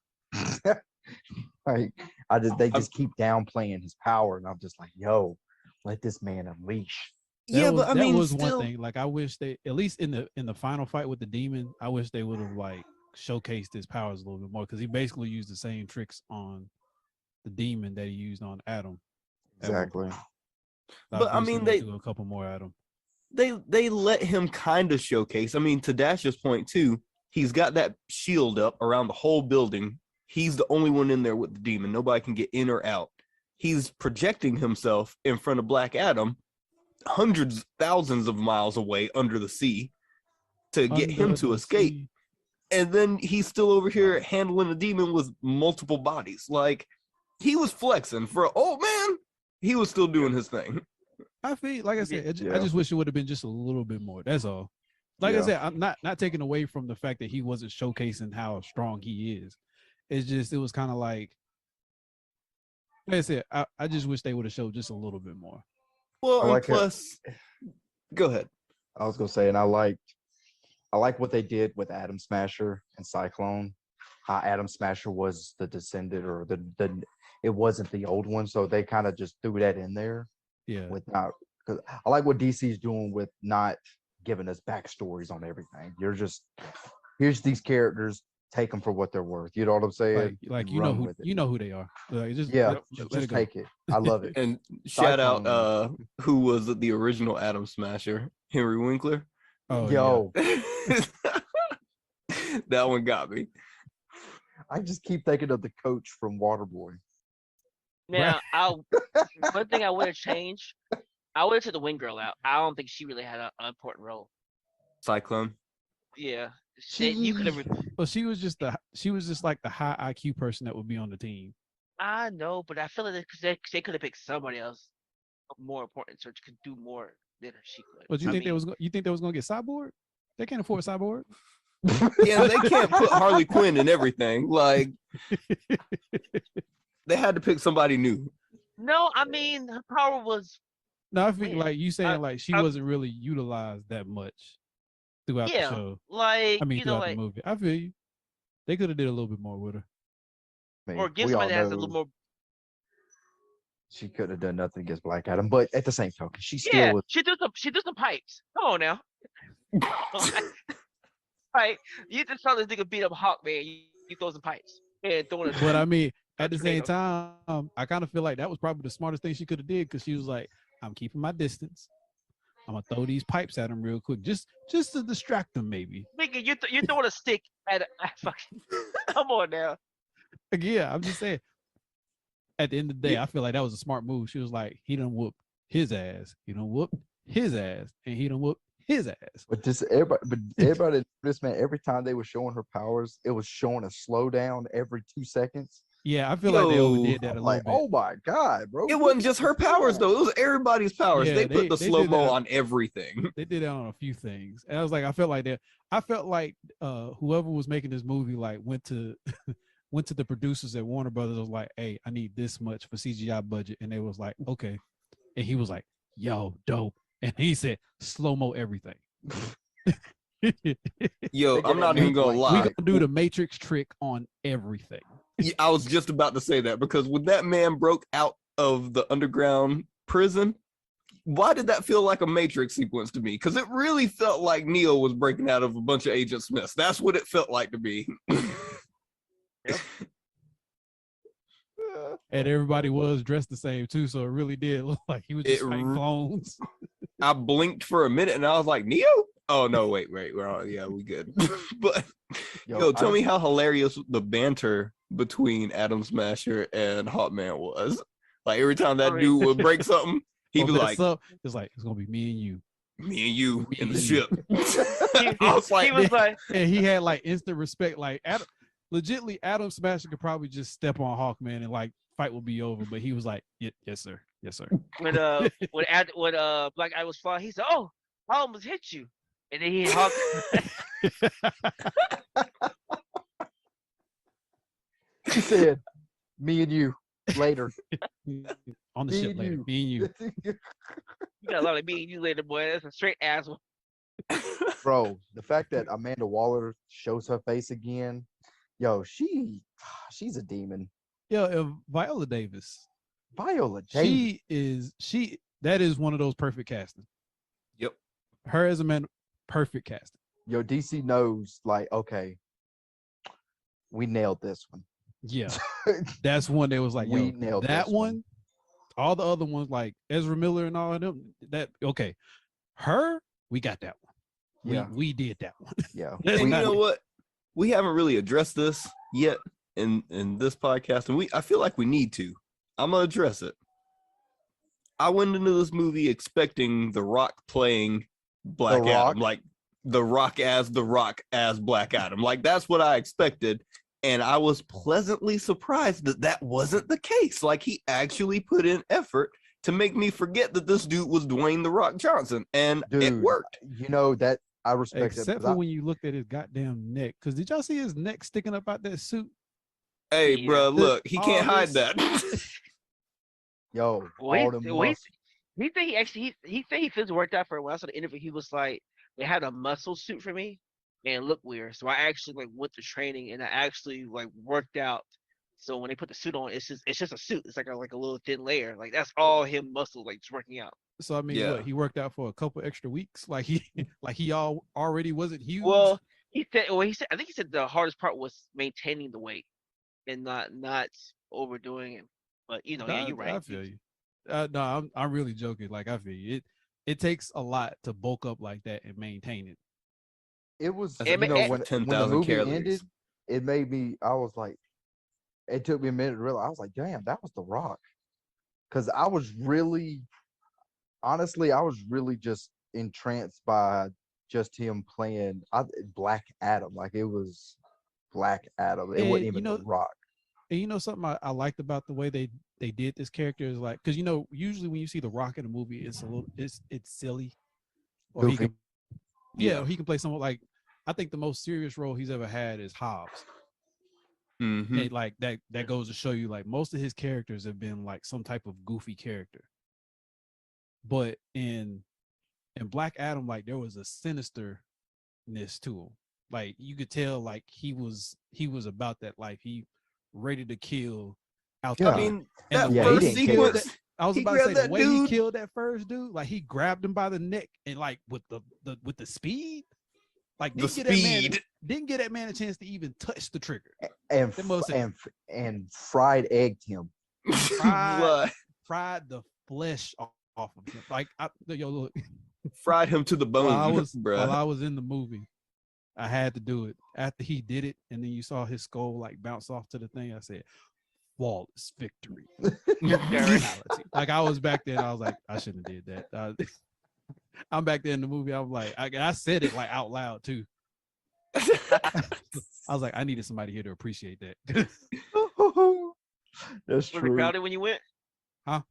Speaker 3: Like they just keep downplaying his power, and I'm just like, yo, let this man unleash.
Speaker 2: That was one thing. Like I wish they, at least in the final fight with the demon, I wish they would have like showcased his powers a little bit more, because he basically used the same tricks on the demon that he used on Adam.
Speaker 3: Exactly.
Speaker 4: But I mean, they
Speaker 2: do a couple more at him.
Speaker 4: They let him kind of showcase. I mean, to Dash's point too, he's got that shield up around the whole building. He's the only one in there with the demon. Nobody can get in or out. He's projecting himself in front of Black Adam, hundreds, thousands of miles away under the sea, to get him to escape. And then he's still over here handling a demon with multiple bodies. Like, he was flexing for an old man. He was still doing his thing.
Speaker 2: I feel like I said, I just wish it would have been just a little bit more. That's all. Like I said, I'm not taking away from the fact that he wasn't showcasing how strong he is. It's just, it was kind of like I said, I just wish they would have showed just a little bit more.
Speaker 4: Well, and plus, go ahead.
Speaker 3: I was gonna say, and I like what they did with Atom Smasher and Cyclone. How Atom Smasher was the descendant, or the it wasn't the old one, so they kind of just threw that in there.
Speaker 2: Yeah.
Speaker 3: Without, because I like what DC's doing with not giving us backstories on everything. You're just here's these characters, take them for what they're worth. You know what I'm saying?
Speaker 2: Like
Speaker 3: And
Speaker 2: you know
Speaker 3: run
Speaker 2: who
Speaker 3: with it.
Speaker 2: you know who they are. Like, just
Speaker 3: Yeah,
Speaker 2: let
Speaker 3: just
Speaker 2: it go.
Speaker 3: take it. I love it.
Speaker 4: And shout out
Speaker 3: Cyclone.
Speaker 4: who was the original Atom Smasher? Henry Winkler.
Speaker 2: Oh,
Speaker 3: Yo,
Speaker 4: That one got me.
Speaker 3: I just keep thinking of the coach from Waterboy.
Speaker 5: Now, one thing I would have changed, I would have took the Wind Girl out. I don't think she really had an important role.
Speaker 4: Cyclone.
Speaker 5: Yeah, you could have.
Speaker 2: Well, she was just like the high IQ person that would be on the team.
Speaker 5: I know, but I feel like they could have picked somebody else more important, so could do more than she could.
Speaker 2: But you
Speaker 5: I
Speaker 2: think
Speaker 5: mean,
Speaker 2: you think they was gonna get Cyborg? They can't afford Cyborg.
Speaker 4: Yeah, they can't put Harley Quinn in everything. Like they had to pick somebody new.
Speaker 5: No, I mean her power was
Speaker 2: No, I think
Speaker 5: Man,
Speaker 2: like you saying like she
Speaker 5: I-
Speaker 2: wasn't really utilized that much throughout the
Speaker 5: yeah,
Speaker 2: show.
Speaker 5: like
Speaker 2: I mean,
Speaker 5: you know,
Speaker 2: throughout
Speaker 5: like
Speaker 2: the movie. I feel you. They could have did a little bit more with her.
Speaker 3: Man,
Speaker 5: or give
Speaker 3: we all
Speaker 5: somebody that has a
Speaker 3: know
Speaker 5: little more.
Speaker 3: she couldn't have done nothing against Black Adam, but at the same token, she still
Speaker 5: Yeah,
Speaker 3: was.
Speaker 5: she do some pipes. Come on now. Right, you just saw this nigga beat up Hawkman. You throw some pipes and throw it.
Speaker 2: But I mean, at the
Speaker 5: tornado.
Speaker 2: same time, I kind of feel like that was probably the smartest thing she could have did because she was like, "I'm keeping my distance. I'm gonna throw these pipes at him real quick, just to distract them, maybe."
Speaker 5: Nigga, you throwing a stick at fucking. Come on now.
Speaker 2: Again, I'm just saying. At the end of the day, I feel like that was a smart move. She was like, "He done whooped his ass. He done whooped his ass, and he done whooped his ass."
Speaker 3: But everybody, this man, every time they were showing her powers, it was showing a slowdown every 2 seconds.
Speaker 2: Yeah, I feel like they
Speaker 4: Yo,
Speaker 2: overdid that a
Speaker 3: I'm
Speaker 2: little
Speaker 3: like,
Speaker 2: bit.
Speaker 3: oh my god, bro!
Speaker 4: It wasn't just her powers though; it was everybody's powers.
Speaker 2: Yeah,
Speaker 4: they put the
Speaker 2: they
Speaker 4: slow
Speaker 2: did
Speaker 4: mo
Speaker 2: that.
Speaker 4: on everything.
Speaker 2: They did that on a few things, and I was like, I felt like that. I felt like whoever was making this movie like went to went to the producers at Warner Brothers. Was like, "Hey, I need this much for CGI budget," and they was like, "Okay," and he was like, "Yo, dope," and he said, "Slow mo everything."
Speaker 4: Yo,
Speaker 3: They get
Speaker 4: I'm not
Speaker 3: that
Speaker 4: even gonna
Speaker 3: like-
Speaker 2: We
Speaker 4: lie.
Speaker 2: gonna do the Matrix trick on everything.
Speaker 4: Yeah, I was just about to say that because when that man broke out of the underground prison, why did that feel like a Matrix sequence to me? Because it really felt like Neo was breaking out of a bunch of Agent Smiths. That's what it felt like to me.
Speaker 2: And everybody was dressed the same too, so it really did look like he was just
Speaker 4: It
Speaker 2: fighting
Speaker 4: r-
Speaker 2: clones.
Speaker 4: I blinked for a minute and I was like, Neo? Oh no, wait, we're all, yeah, we good. But yo, tell me how hilarious the banter between Atom Smasher and Hawkman was. Like every time that
Speaker 5: I mean-
Speaker 4: dude would break something, he'd be like,
Speaker 2: it's like it's gonna be me and you.
Speaker 4: me and you in the
Speaker 2: Me
Speaker 4: ship.
Speaker 5: He,
Speaker 4: I was like,
Speaker 5: he was like,
Speaker 2: And he had like instant respect. Like Adam Smasher could probably just step on Hawkman and like fight will be over. But he was like, yes sir, yes sir.
Speaker 5: when Black Eye was flying, he said, "Oh, I almost hit you," and then he hit Hawk.
Speaker 3: He said, "Me and you later."
Speaker 2: On the
Speaker 3: Me
Speaker 2: ship
Speaker 3: and
Speaker 2: later.
Speaker 3: you.
Speaker 2: Me and you.
Speaker 5: You got a lot of me and you later, boy. That's a straight ass one.
Speaker 3: Bro, the fact that Amanda Waller shows her face again, yo, she's a demon.
Speaker 2: Yeah, Viola Davis.
Speaker 3: Viola Davis.
Speaker 2: That is one of those perfect casting.
Speaker 4: Yep.
Speaker 2: Her as a man, perfect casting.
Speaker 3: Yo, DC knows, like, okay, we nailed this one.
Speaker 2: Yeah. That's one that was like,
Speaker 3: We
Speaker 2: yo,
Speaker 3: nailed
Speaker 2: that
Speaker 3: this one.
Speaker 2: one. All the other ones like Ezra Miller and all of them. That okay. Her, we got that one.
Speaker 3: Yeah.
Speaker 2: We did that one.
Speaker 3: Yeah.
Speaker 2: That's
Speaker 4: And you
Speaker 2: not-
Speaker 4: know what? We haven't really addressed this yet in this podcast, and I feel like we need to. I'm gonna address it. I went into this movie expecting The Rock playing Black
Speaker 3: The Rock?
Speaker 4: Adam, like The Rock as Black Adam. Like that's what I expected, and I was pleasantly surprised that that wasn't the case. Like he actually put in effort to make me forget that this dude was Dwayne The Rock Johnson, and it
Speaker 3: Dude,
Speaker 4: worked.
Speaker 3: You know that I respect that.
Speaker 2: Except
Speaker 3: 'cause
Speaker 2: for when you looked at his goddamn neck. Because did y'all see his neck sticking up out that suit?
Speaker 4: Hey,
Speaker 5: Yeah.
Speaker 4: bro, look, he can't
Speaker 2: All
Speaker 4: hide
Speaker 2: this-
Speaker 4: that.
Speaker 3: Yo,
Speaker 5: Wait,
Speaker 3: all them
Speaker 5: wait.
Speaker 3: muscles.
Speaker 5: He think he actually he think he feels worked out for it. When I saw the interview, he was like, "They had a muscle suit for me, and it looked weird." So I actually like went to training and I actually like worked out So when they put the suit on, it's just a suit. It's like a little thin layer. Like that's all him muscle, like just working out.
Speaker 2: So I mean,
Speaker 4: Yeah.
Speaker 2: what he worked out for a couple extra weeks, like he like he already wasn't huge.
Speaker 5: Well, he said I think he said the hardest part was maintaining the weight and not overdoing it. But yeah, you're right.
Speaker 2: I feel you. No, I'm really joking. Like I feel you. It takes a lot to bulk up like that and maintain it.
Speaker 3: It was,
Speaker 4: That's
Speaker 3: you
Speaker 5: ma-
Speaker 3: know,
Speaker 5: eh,
Speaker 3: when the
Speaker 4: 10,000
Speaker 3: movie
Speaker 4: calories.
Speaker 3: ended, it made me. I was like, it took me a minute to realize. I was like, damn, that was The Rock. Because I was really, honestly, I was really just entranced by just him playing Black Adam. Like it was Black Adam. It
Speaker 2: And,
Speaker 3: wasn't
Speaker 2: you
Speaker 3: even
Speaker 2: know-
Speaker 3: The Rock.
Speaker 2: And you know something I liked about the way they did this character is like, because usually when you see The Rock in a movie, it's a little it's silly, or he
Speaker 3: Goofy.
Speaker 2: can or he can play someone like, I think the most serious role he's ever had is Hobbs.
Speaker 4: Mhm.
Speaker 2: And like that goes to show you, like, most of his characters have been like some type of goofy character. But in Black Adam, like there was a sinisterness to him. Like you could tell, like he was about that life. He ready to kill out
Speaker 3: Yeah.
Speaker 4: I mean,
Speaker 2: And
Speaker 4: that
Speaker 2: the
Speaker 3: Yeah,
Speaker 2: way
Speaker 3: he
Speaker 4: first
Speaker 3: didn't care.
Speaker 4: sequence.
Speaker 2: I was
Speaker 4: He
Speaker 2: about to say
Speaker 4: grabbed
Speaker 2: the
Speaker 4: that
Speaker 2: way he
Speaker 4: dude.
Speaker 2: killed that first dude, like he grabbed him by the neck and like with the speed, like
Speaker 4: The
Speaker 2: didn't
Speaker 4: speed.
Speaker 2: get that man a chance to even touch the trigger.
Speaker 3: And
Speaker 2: Them must have-
Speaker 3: and fried egged him.
Speaker 4: What?
Speaker 2: Fried the flesh off of him. Like look,
Speaker 4: Fried him to the bone,
Speaker 2: while I
Speaker 4: bruh.
Speaker 2: was in the movie, I had to do it. After he did it, and then you saw his skull like bounce off to the thing, I said, flawless victory. Reality. Like I was back then, I was like, I shouldn't have did that. I'm back there in the movie. I'm like, I said it like out loud too. I was like, I needed somebody here to appreciate that.
Speaker 3: That's
Speaker 5: Was it
Speaker 3: true.
Speaker 5: crowded when you went?
Speaker 2: Huh?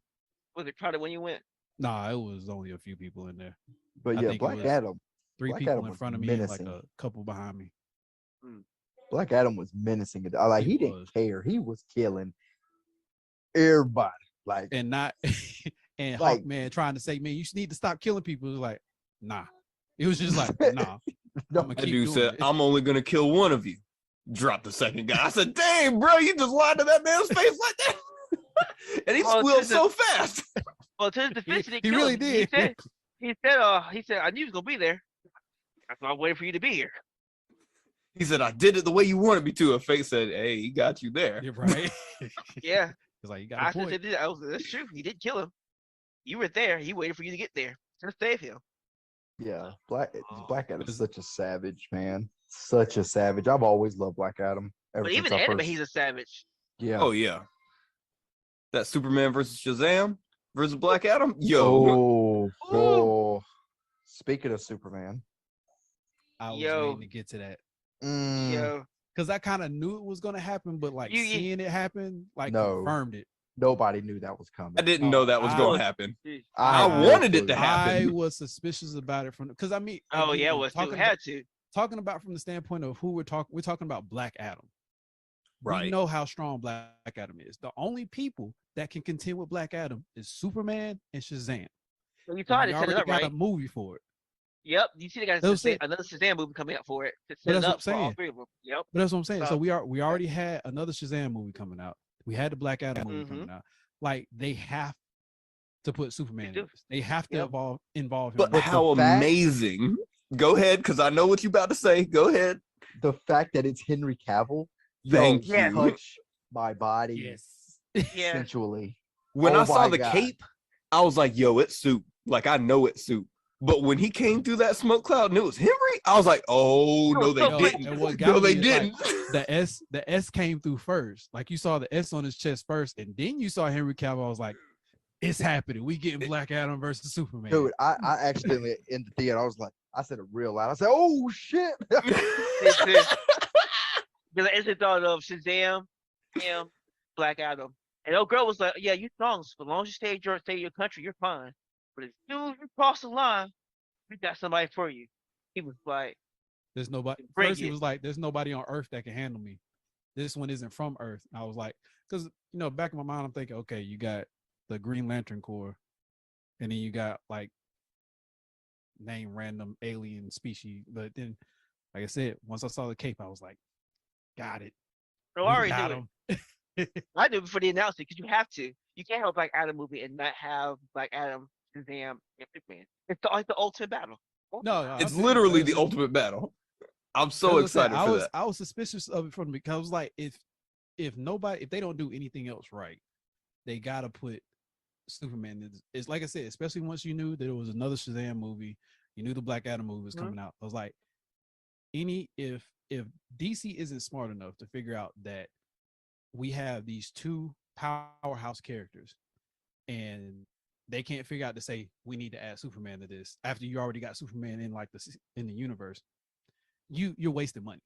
Speaker 5: Was it crowded when you went?
Speaker 2: Nah, it was only a few people in there.
Speaker 3: But
Speaker 2: I
Speaker 3: yeah,
Speaker 2: think it
Speaker 3: Black
Speaker 2: was
Speaker 3: Adam.
Speaker 2: 3
Speaker 3: Black
Speaker 2: people
Speaker 3: Adam
Speaker 2: in
Speaker 3: was
Speaker 2: front of me and like
Speaker 3: menacing.
Speaker 2: a couple behind me.
Speaker 3: Black Adam was menacing. Like
Speaker 2: He
Speaker 3: he didn't
Speaker 2: was.
Speaker 3: care. He was killing everybody. Like
Speaker 2: And not and
Speaker 3: Like-
Speaker 2: Hawkman trying to say, man, you need to stop killing people. It was like, nah. It was just like, nah.
Speaker 3: no,
Speaker 2: I'ma
Speaker 4: That
Speaker 2: keep
Speaker 4: dude
Speaker 2: doing
Speaker 4: said,
Speaker 2: it.
Speaker 4: I'm only gonna kill one of you. Drop the second guy. I said, dang, bro, you just lied to that man's face like that. And he
Speaker 5: Well,
Speaker 4: squealed
Speaker 5: this is-
Speaker 4: so fast.
Speaker 5: Well, to his defense, he,
Speaker 2: He
Speaker 5: didn't kill
Speaker 2: really
Speaker 5: him.
Speaker 2: did.
Speaker 5: He said, I knew he was gonna be there. That's why I waited for you to be here.
Speaker 4: He said, I did it the way you wanted me to. And Fate said, hey, he got you there.
Speaker 2: You're right.
Speaker 5: Yeah,
Speaker 2: It's like, you got
Speaker 5: I
Speaker 2: a
Speaker 5: said
Speaker 2: point.
Speaker 5: that's true. He did kill him. You were there. He waited for you to get there to save him.
Speaker 3: yeah, Black Adam
Speaker 2: Is-
Speaker 3: is such a savage, man. Such a savage. I've always loved Black Adam. Ever
Speaker 5: But
Speaker 3: since
Speaker 5: even
Speaker 3: I
Speaker 5: anime,
Speaker 3: first-
Speaker 5: he's a savage.
Speaker 3: yeah.
Speaker 4: Oh, yeah. That Superman versus Shazam versus Black Adam. Yo.
Speaker 3: Oh. Speaking of Superman,
Speaker 2: I was
Speaker 5: Yo.
Speaker 2: waiting to get to that.
Speaker 5: Yo,
Speaker 2: Because I kind of knew it was gonna happen, but like
Speaker 5: You-
Speaker 2: seeing it happen, like
Speaker 3: No.
Speaker 2: confirmed it.
Speaker 3: nobody knew that was coming.
Speaker 4: I didn't know that was
Speaker 2: I-
Speaker 4: going to happen.
Speaker 3: I
Speaker 4: I
Speaker 3: had no
Speaker 4: wanted it
Speaker 3: clue.
Speaker 4: to
Speaker 2: I
Speaker 4: happen.
Speaker 2: was suspicious about it from because I mean,
Speaker 5: oh
Speaker 2: again,
Speaker 5: yeah, well,
Speaker 2: talking
Speaker 5: you
Speaker 2: about,
Speaker 5: had to.
Speaker 2: talking about from the standpoint of who we're talking about Black Adam. We
Speaker 4: Right.
Speaker 2: know how strong Black Adam is. The only people that can contend with Black Adam is Superman and Shazam.
Speaker 5: Well, you
Speaker 2: And
Speaker 5: thought
Speaker 2: we
Speaker 5: it set it
Speaker 2: already
Speaker 5: up
Speaker 2: got
Speaker 5: right.
Speaker 2: a movie for it.
Speaker 5: Yep, you see, they got
Speaker 2: That's what I'm
Speaker 5: another Shazam movie coming out for it to
Speaker 2: But
Speaker 5: set it
Speaker 2: that's what
Speaker 5: up for
Speaker 2: I'm
Speaker 5: all
Speaker 2: saying.
Speaker 5: three of them. Yep.
Speaker 2: But that's what I'm saying. So
Speaker 5: Stop.
Speaker 2: we already had another Shazam movie coming out. We had the Black Adam movie
Speaker 5: Mhm.
Speaker 2: coming out. Like they have to put Superman
Speaker 5: do.
Speaker 2: in this. They have to
Speaker 5: Yep.
Speaker 2: involve him.
Speaker 4: But
Speaker 2: in this.
Speaker 4: how
Speaker 3: fact-
Speaker 4: amazing. Go ahead, because I know what you're about to say. Go ahead.
Speaker 3: The fact that it's Henry Cavill,
Speaker 4: Thank
Speaker 3: yo,
Speaker 5: you.
Speaker 3: touch my body
Speaker 2: Yes.
Speaker 5: Yeah.
Speaker 3: sensually.
Speaker 4: When
Speaker 3: Oh
Speaker 4: I saw
Speaker 3: my
Speaker 4: the
Speaker 3: God.
Speaker 4: cape, I was like, yo, it's Soup. Like, I know it's Soup. But when he came through that smoke cloud and it was Henry, I was like, oh, no, they
Speaker 5: Yo,
Speaker 4: didn't.
Speaker 2: and what got
Speaker 4: No,
Speaker 2: me
Speaker 4: they
Speaker 2: is,
Speaker 4: didn't.
Speaker 2: like, the S came through first. Like you saw the S on his chest first, and then you saw Henry Cavill. I was like, it's happening. We getting Black Adam versus Superman.
Speaker 3: Dude, I accidentally in the theater, I was like, I said it real loud. I said, oh shit.
Speaker 5: Because I instantly thought of Shazam, him, Black Adam. And old girl was like, yeah, you strong. As long as you stay in your country, you're fine. But as soon as you cross the line, we got somebody for you. He was like,
Speaker 2: There's nobody.
Speaker 5: Bring
Speaker 2: First, he
Speaker 5: it.
Speaker 2: was like, "There's nobody on Earth that can handle me. This one isn't from Earth." I was like, because back in my mind, I'm thinking, okay, you got the Green Lantern Corps, and then you got like name random alien species. But then, like I said, once I saw the cape, I was like, got it.
Speaker 5: no,
Speaker 2: We
Speaker 5: I already
Speaker 2: got
Speaker 5: knew it.
Speaker 2: him.
Speaker 5: I knew before they announced it because you have to. You can't have a Black Adam movie and not have Black Adam, Shazam, and Superman. It's like the ultimate battle.
Speaker 2: No, no,
Speaker 4: It's
Speaker 2: I'm saying,
Speaker 4: literally
Speaker 2: like,
Speaker 4: the ultimate battle. I'm
Speaker 2: that's
Speaker 4: so
Speaker 2: what I'm saying.
Speaker 4: excited for that.
Speaker 2: I was suspicious of it from the because I was like, if they don't do anything else right, they gotta put Superman. It's like I said, especially once you knew that there was another Shazam movie, you knew the Black Adam movie was
Speaker 5: Mhm.
Speaker 2: coming out. I was like, if DC isn't smart enough to figure out that we have these two powerhouse characters and they can't figure out to say we need to add Superman to this after you already got Superman in like in the universe, you're wasting money.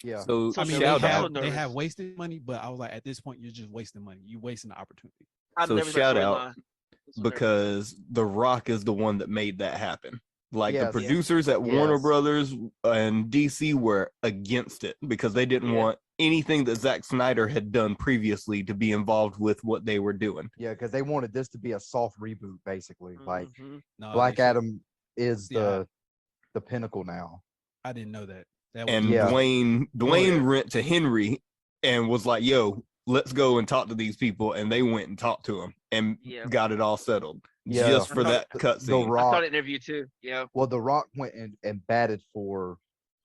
Speaker 3: Yeah.
Speaker 4: So
Speaker 5: So
Speaker 2: I mean,
Speaker 4: shout
Speaker 2: they
Speaker 4: out.
Speaker 2: have
Speaker 5: nervous.
Speaker 2: wasted money, but I was like, at this point, you're just wasting money. You're wasting the opportunity.
Speaker 5: I'm
Speaker 4: So
Speaker 5: nervous
Speaker 4: shout
Speaker 5: about
Speaker 4: out,
Speaker 5: storyline. I'm so nervous.
Speaker 4: because The Rock is the one that made that happen. Like
Speaker 3: Yes.
Speaker 4: the producers at Warner
Speaker 3: Yes.
Speaker 4: Brothers and DC were against it because they didn't
Speaker 5: Yeah.
Speaker 4: want anything that Zack Snyder had done previously to be involved with what they were doing.
Speaker 3: Yeah, because they wanted this to be a soft reboot, basically. Like
Speaker 5: Mhm.
Speaker 2: No,
Speaker 3: Black
Speaker 2: they should-
Speaker 3: Adam is
Speaker 2: Yeah.
Speaker 3: the pinnacle now.
Speaker 2: I didn't know that. That was
Speaker 4: And
Speaker 3: Yeah.
Speaker 4: Dwayne went to Henry and was like, "Yo, let's go and talk to these people," and they went and talked to him and
Speaker 5: Yeah.
Speaker 4: got it all settled
Speaker 3: Yeah.
Speaker 4: just for that
Speaker 3: The
Speaker 4: cutscene.
Speaker 5: I
Speaker 3: Rock.
Speaker 5: saw the interview too. Yeah.
Speaker 3: Well, The Rock went and batted for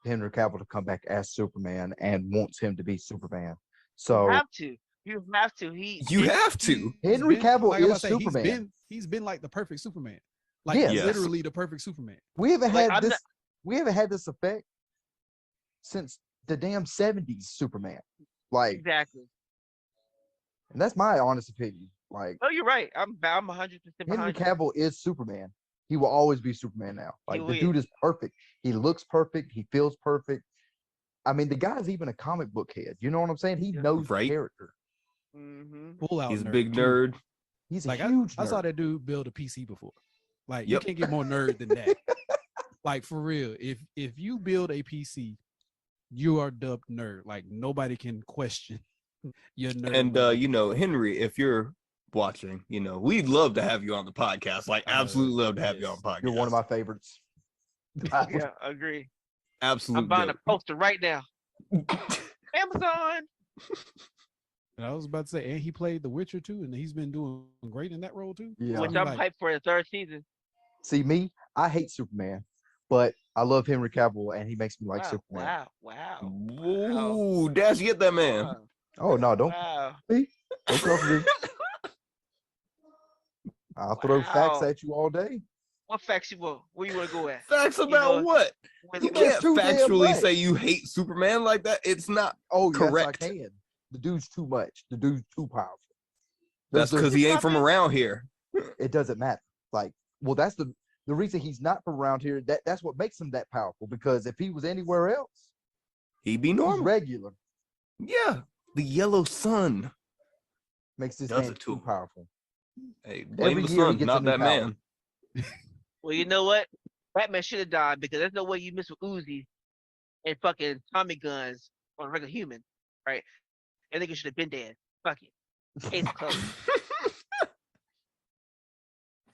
Speaker 3: Henry Cavill to come back as Superman and wants him to be Superman. So
Speaker 5: You have to. You have to.
Speaker 4: You have to.
Speaker 2: he's
Speaker 3: Henry Cavill
Speaker 2: like I'm about
Speaker 3: is
Speaker 2: to say,
Speaker 3: Superman.
Speaker 2: He's been like the perfect Superman. Like
Speaker 3: Yes.
Speaker 4: Yes.
Speaker 2: literally the perfect Superman.
Speaker 3: we haven't
Speaker 5: Like,
Speaker 3: had
Speaker 5: I'm
Speaker 3: this.
Speaker 5: not-
Speaker 3: We haven't had this effect since the damn 70s Superman. Like,
Speaker 5: Exactly.
Speaker 3: and that's my honest opinion. Like,
Speaker 5: No, you're right. I'm 100%
Speaker 3: Henry
Speaker 5: behind you.
Speaker 3: Cavill is Superman. He will always be Superman now.
Speaker 5: He
Speaker 3: Like, the
Speaker 5: will.
Speaker 3: dude is perfect. He looks perfect. He feels perfect. I mean, the guy's even a comic book head. You know what I'm saying? He
Speaker 5: Yeah.
Speaker 3: knows
Speaker 4: Right.
Speaker 3: the character.
Speaker 5: Mm-hmm.
Speaker 2: Full out
Speaker 4: He's a
Speaker 2: nerd,
Speaker 4: big
Speaker 2: too.
Speaker 4: nerd.
Speaker 3: He's a
Speaker 2: Like
Speaker 3: huge
Speaker 2: I saw
Speaker 3: nerd.
Speaker 2: that dude build a PC before. Like
Speaker 4: Yep.
Speaker 2: you can't get more nerd than that. Like for real, if you build a PC, you are dubbed nerd. Like nobody can question your nerd.
Speaker 4: And
Speaker 2: level.
Speaker 4: you know, Henry, if you're watching, you know, we'd love to have you on the podcast. Like, absolutely love to have you on
Speaker 2: yes.
Speaker 4: the podcast.
Speaker 3: You're one of my favorites.
Speaker 5: Yeah, I agree.
Speaker 4: absolute.
Speaker 5: I'm buying a
Speaker 4: goat.
Speaker 5: poster right now. Amazon.
Speaker 2: And I was about to say, and he played The Witcher too, and he's been doing great in that role too.
Speaker 3: Yeah.
Speaker 5: Which
Speaker 2: So
Speaker 5: I'm
Speaker 2: like,
Speaker 5: hyped for the third season.
Speaker 3: See me, I hate Superman, but I love Henry Cavill, and he makes me like
Speaker 5: wow,
Speaker 3: Superman.
Speaker 5: wow.
Speaker 4: Ooh, Dash, get that man.
Speaker 5: Wow.
Speaker 3: Oh no, don't
Speaker 5: Wow.
Speaker 3: don't come for me. I'll throw facts
Speaker 5: Wow.
Speaker 3: at you all day.
Speaker 5: What facts you want? Where you want to go at?
Speaker 4: Facts about
Speaker 5: know,
Speaker 4: what?
Speaker 5: Where
Speaker 4: You
Speaker 5: the-
Speaker 3: That's
Speaker 4: can't
Speaker 3: too damn
Speaker 4: factually
Speaker 3: much.
Speaker 4: say you hate Superman like that. It's not.
Speaker 3: Oh
Speaker 4: Correct.
Speaker 3: yes, I can. The dude's too much. The dude's too powerful.
Speaker 4: That's
Speaker 3: There's-
Speaker 4: because he ain't from around here.
Speaker 3: it doesn't matter. Like, well, that's the reason he's not from around here. That's what makes him that powerful. Because if he was anywhere else,
Speaker 4: He be
Speaker 3: he's
Speaker 4: normal.
Speaker 3: regular.
Speaker 4: Yeah, the yellow sun.
Speaker 3: Makes this
Speaker 4: Does
Speaker 3: man
Speaker 4: it to
Speaker 3: too
Speaker 4: him.
Speaker 3: powerful.
Speaker 4: Hey, blame
Speaker 3: Every
Speaker 4: the
Speaker 3: year he
Speaker 4: sun,
Speaker 3: gets a
Speaker 4: not
Speaker 3: new
Speaker 4: that
Speaker 3: power.
Speaker 4: man.
Speaker 5: Well, you know what? Batman should have died because there's no way you miss with Uzi and fucking Tommy guns on a regular human, right? And nigga should have been dead. Fuck it. Case closed.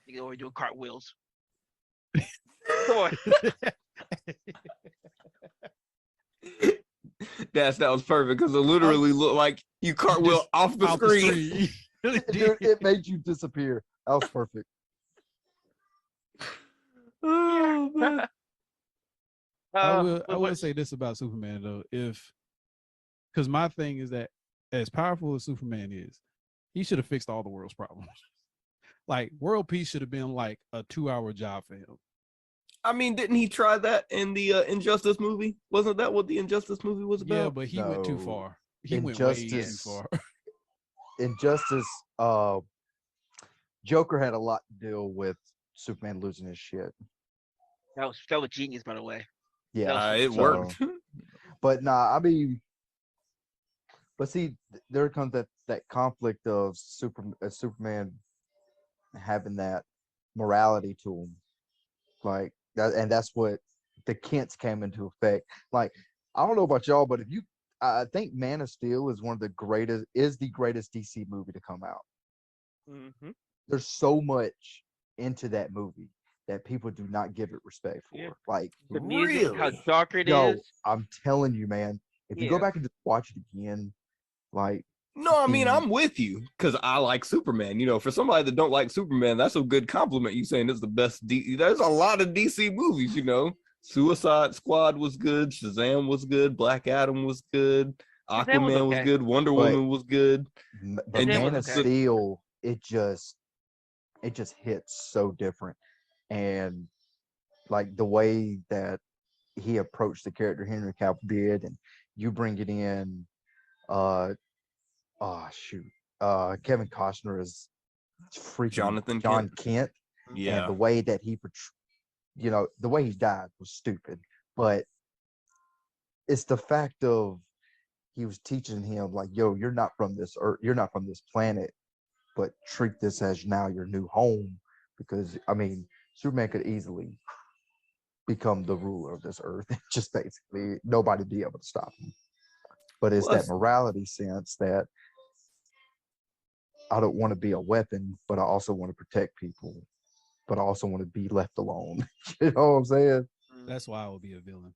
Speaker 5: Nigga over doing cartwheels. Come on.
Speaker 4: That was perfect because it literally looked like you cartwheel
Speaker 2: Just
Speaker 4: off the
Speaker 2: Off
Speaker 4: screen.
Speaker 3: Dude, it made you disappear. That was perfect.
Speaker 4: Oh, man.
Speaker 2: I
Speaker 5: what-
Speaker 2: will say this about Superman though, because my thing is that as powerful as Superman is, he should have fixed all the world's problems. Like world peace should have been like a 2-hour job for him.
Speaker 4: I mean, didn't he try that in the Injustice movie? Wasn't that what the Injustice movie was about?
Speaker 2: Yeah, but he went too
Speaker 3: No.
Speaker 2: far. He went way too
Speaker 3: Injustice-
Speaker 2: far.
Speaker 3: Injustice, Joker had a lot to deal with Superman losing his shit.
Speaker 5: that was genius, by the way.
Speaker 3: Yeah,
Speaker 4: It
Speaker 3: so-
Speaker 4: worked.
Speaker 3: But nah, I mean, but see, there comes that conflict of Superman having that morality to him, like that, and that's what the Kents came into effect. Like, I don't know about y'all, but I think Man of Steel is the greatest DC movie to come out.
Speaker 5: Mm-hmm.
Speaker 3: There's so much into that movie that people do not give it respect for.
Speaker 5: Yeah.
Speaker 3: Like,
Speaker 5: The music, how
Speaker 4: Really?
Speaker 5: dark it is.
Speaker 3: yo, I'm telling you, man, if you go
Speaker 5: Yeah.
Speaker 3: back and just watch it again, like
Speaker 4: No, I mean,
Speaker 3: And-
Speaker 4: I'm with you because I like Superman. You know, for somebody that don't like Superman, that's a good compliment. You saying it's the best. There's a lot of DC movies. You know, Suicide Squad was good, Shazam was good, Black Adam was good,
Speaker 5: Shazam was
Speaker 4: Aquaman was
Speaker 5: okay.
Speaker 4: good, Wonder
Speaker 3: But-
Speaker 4: Woman was good.
Speaker 3: But
Speaker 4: And
Speaker 5: Shazam
Speaker 3: Man
Speaker 5: was
Speaker 3: of
Speaker 5: okay.
Speaker 3: Steel, it just hits so different, and like the way that he approached the character Henry Cavill did, and you bring it in, oh shoot, Kevin Costner is freaking
Speaker 4: Jonathan
Speaker 3: John
Speaker 4: Kent.
Speaker 3: Kent, and
Speaker 4: Yeah,
Speaker 3: the way that he the way he died was stupid, but it's the fact of he was teaching him like, yo, you're not from this earth, you're not from this planet, but treat this as now your new home, because I mean, Superman could easily become the ruler of this earth. Just basically nobody be able to stop him. But it's
Speaker 4: Plus-
Speaker 3: that morality sense that I don't want to be a weapon, but I also want to protect people, but I also want to be left alone. You know what I'm saying?
Speaker 2: That's why I would be a villain.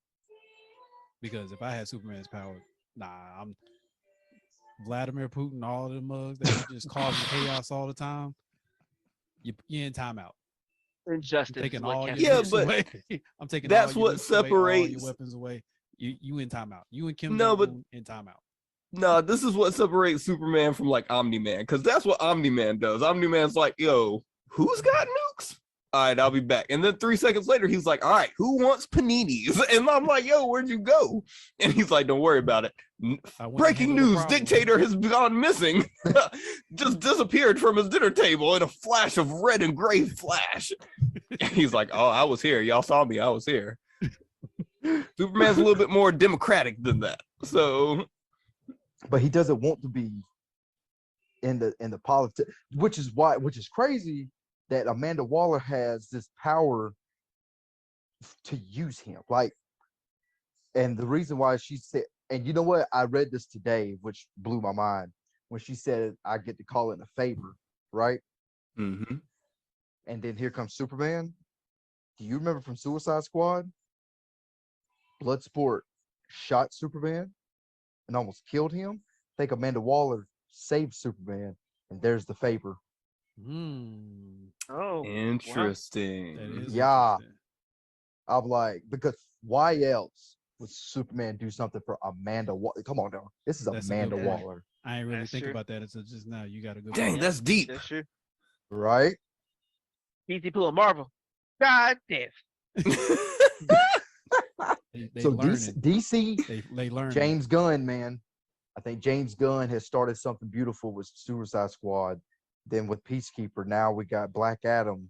Speaker 2: Because if I had Superman's power, I'm Vladimir Putin, all of the mugs that are just causing chaos all the time. You're in timeout. I'm
Speaker 5: Injustice.
Speaker 2: taking
Speaker 5: is what
Speaker 2: all
Speaker 5: Kevin
Speaker 2: your
Speaker 4: Yeah,
Speaker 2: nukes
Speaker 4: but
Speaker 2: away. I'm taking
Speaker 4: that's
Speaker 2: all your
Speaker 4: what
Speaker 2: nukes away, all your
Speaker 4: separates-
Speaker 2: weapons away. You in timeout. You and Kim
Speaker 4: No, but-
Speaker 2: Jong-un in timeout.
Speaker 4: no, this is what separates Superman from like Omni-Man, because that's what Omni-Man does. Omni-Man's like, yo, who's got nukes? All right, I'll be back. And then 3 seconds later, he's like, all right, who wants paninis? And I'm like, yo, where'd you go? And he's like, don't worry about it.
Speaker 2: I went to
Speaker 4: Breaking
Speaker 2: handle the
Speaker 4: news,
Speaker 2: problem.
Speaker 4: dictator has gone missing. Just disappeared from his dinner table in a flash of red and gray flash. And he's like, oh, I was here. Y'all saw me. I was here. Superman's a little bit more democratic than that. So
Speaker 3: But he doesn't want to be in the politics, which is crazy that Amanda Waller has this power to use him. Like, and the reason why she said, and you know what, I read this today, which blew my mind when she said, I get to call it a favor, right?
Speaker 4: mhm.
Speaker 3: And then here comes Superman. Do you remember from Suicide Squad? Bloodsport shot Superman and almost killed him. I think Amanda Waller saved Superman, and there's the favor.
Speaker 5: Oh, wow.
Speaker 4: Interesting.
Speaker 2: That is
Speaker 3: Yeah.
Speaker 2: interesting.
Speaker 3: I'm like, because why else would Superman do something for Amanda Waller? Come on now. This is
Speaker 2: That's a good
Speaker 3: Amanda
Speaker 2: point.
Speaker 3: Waller,
Speaker 2: I ain't really
Speaker 5: That's
Speaker 2: think
Speaker 5: true.
Speaker 2: about that until just now. You got a good
Speaker 4: Dang,
Speaker 2: point.
Speaker 4: that's deep.
Speaker 5: That's true.
Speaker 3: right?
Speaker 5: Easy pull a Marvel. God damn.
Speaker 2: They
Speaker 3: So
Speaker 2: learning.
Speaker 3: DC,
Speaker 2: They learn.
Speaker 3: James Gunn, man. I think James Gunn has started something beautiful with Suicide Squad. Then with Peacekeeper, now we got Black Adam.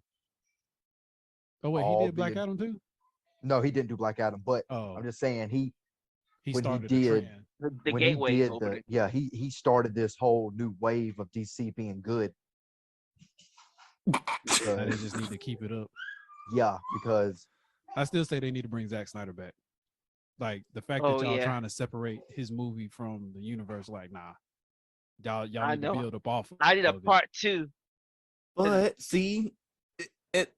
Speaker 2: Oh wait, he
Speaker 3: all
Speaker 2: did Black
Speaker 3: being-
Speaker 2: Adam too.
Speaker 3: No, he didn't do Black Adam, but
Speaker 2: Oh,
Speaker 3: I'm just saying he when he
Speaker 2: started
Speaker 3: did-
Speaker 2: a trend.
Speaker 5: The
Speaker 3: when
Speaker 5: gateway
Speaker 3: he did
Speaker 5: opening.
Speaker 3: he started this whole new wave of DC being good.
Speaker 2: Now they
Speaker 3: Because-
Speaker 2: just need to keep it up.
Speaker 3: yeah, because
Speaker 2: I still say they need to bring Zack Snyder back. Like the fact
Speaker 5: Oh,
Speaker 2: that y'all
Speaker 5: yeah.
Speaker 2: trying to separate his movie from the universe, like nah, y'all
Speaker 5: I
Speaker 2: need
Speaker 5: know.
Speaker 2: to build up off.
Speaker 5: I did a
Speaker 2: of it.
Speaker 5: part 2.
Speaker 4: But see, it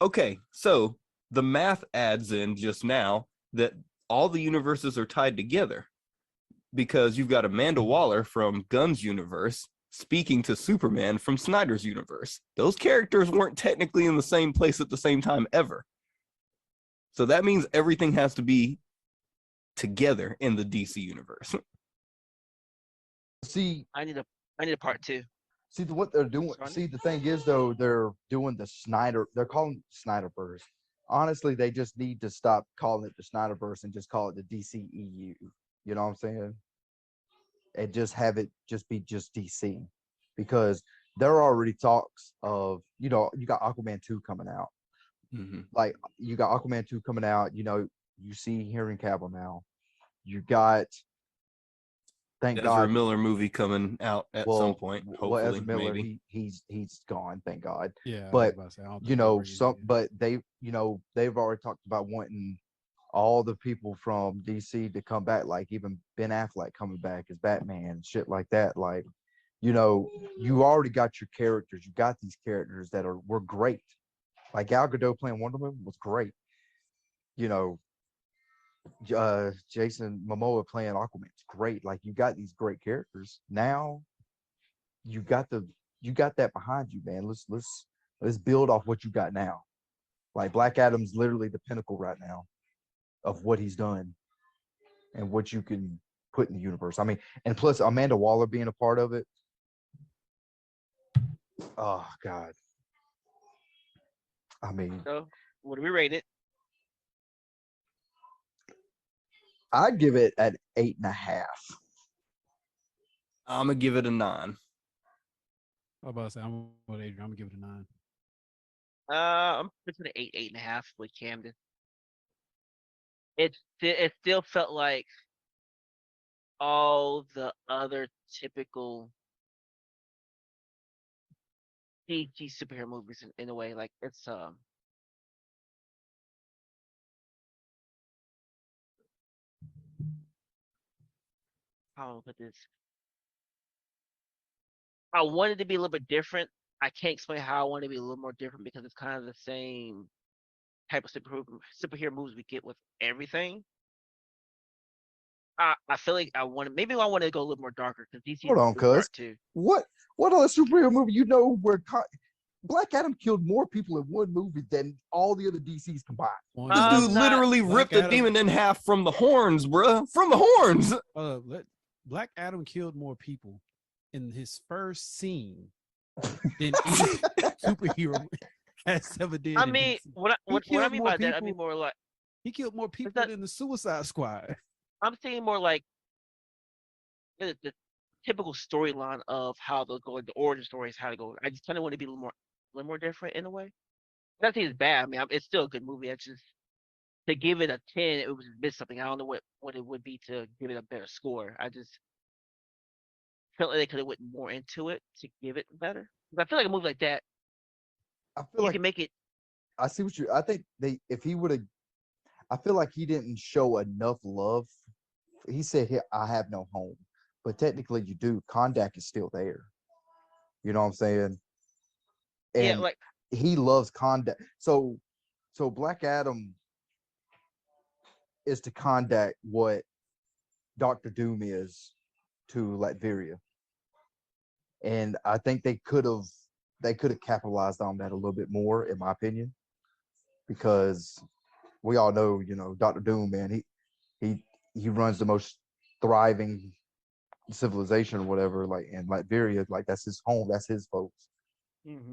Speaker 4: okay. So the math adds in just now that all the universes are tied together because you've got Amanda Waller from Gunn's universe speaking to Superman from Snyder's universe. Those characters weren't technically in the same place at the same time ever. So that means everything has to be together in the DC universe.
Speaker 3: see
Speaker 5: I need a part 2.
Speaker 3: what they're doing.
Speaker 5: Sorry?
Speaker 3: See, the thing is though, they're doing the Snyder. They're calling it Snyderverse. Honestly, they just need to stop calling it the Snyderverse and just call it the DCEU. You know what I'm saying? And just have it just be just DC, because there are already talks of, you got Aquaman 2 coming out.
Speaker 4: Mhm.
Speaker 3: Like, you got Aquaman 2 coming out. You see Henry Cavill now. You got, thank
Speaker 4: Ezra
Speaker 3: God,
Speaker 4: Miller movie coming out at some point. Hopefully,
Speaker 3: Ezra Miller,
Speaker 4: maybe.
Speaker 3: he's gone, thank God.
Speaker 2: Yeah, I was
Speaker 3: But,
Speaker 2: about to say, I don't think they'll bring it in.
Speaker 3: But they've already talked about wanting all the people from DC to come back, like even Ben Affleck coming back as Batman, shit like that. Like, you already got your characters. You got these characters that were great. Like Gal Gadot playing Wonder Woman was great. Jason Momoa playing Aquaman. It's great. Like you got these great characters. Now you got that behind you, man. Let's build off what you got now. Like Black Adam's literally the pinnacle right now of what he's done and what you can put in the universe. I mean, and plus Amanda Waller being a part of it. Oh God. I mean,
Speaker 5: So, what do we rate it?
Speaker 3: I'd give it an 8.5.
Speaker 4: I'm gonna give it a 9.
Speaker 2: I was about to say I'm with Adrian. I'm gonna give it a 9.
Speaker 5: I'm between an 8.5 with Camden. It still felt like all the other typical PG superhero movies in a way. Like it's how do I put this? I wanted to be a little bit different. I can't explain how I want to be a little more different because it's kind of the same type of superhero movies we get with everything. I feel like I want to go a little more darker because DC
Speaker 3: Hold on,
Speaker 5: is dark
Speaker 3: cuz.
Speaker 5: too.
Speaker 3: What other superhero movie you know where Black Adam killed more people in one movie than all the other DCs combined?
Speaker 4: This dude
Speaker 5: not-
Speaker 4: literally
Speaker 2: Black
Speaker 4: ripped a
Speaker 2: Adam-
Speaker 4: demon in half from the horns, bruh. From the horns.
Speaker 2: Black Adam killed more people in his first scene than any superhero has ever did.
Speaker 5: I
Speaker 2: in
Speaker 5: mean,
Speaker 2: DC.
Speaker 5: what I
Speaker 2: killed
Speaker 5: mean
Speaker 2: more
Speaker 5: by that, I mean
Speaker 2: people.
Speaker 5: more like
Speaker 2: He killed more people
Speaker 5: not-
Speaker 2: than the Suicide Squad.
Speaker 5: I'm saying more like the typical storyline of how they'll go, the origin stories, how to go. I just kind of want to be a little more different in a way. Not saying it's bad. I mean, it's still a good movie. I just to give it a 10, it was miss something. I don't know what it would be to give it a better score. I just felt like they could have went more into it to give it better. 'Cause I feel like a movie like that,
Speaker 3: I feel
Speaker 5: you
Speaker 3: like
Speaker 5: can make it.
Speaker 3: I see what you. I think if he would have, I feel like he didn't show enough love. He said, "Here, I have no home," but technically, you do. Kondak is still there. You know what I'm saying? And
Speaker 5: Yeah, like
Speaker 3: he loves Kondak. So Black Adam is to Kondak what Doctor Doom is to Latveria, and I think they could have capitalized on that a little bit more, in my opinion, because we all know, Doctor Doom, man, he runs the most thriving civilization or whatever, like in Latveria, like that's his home, that's his folks.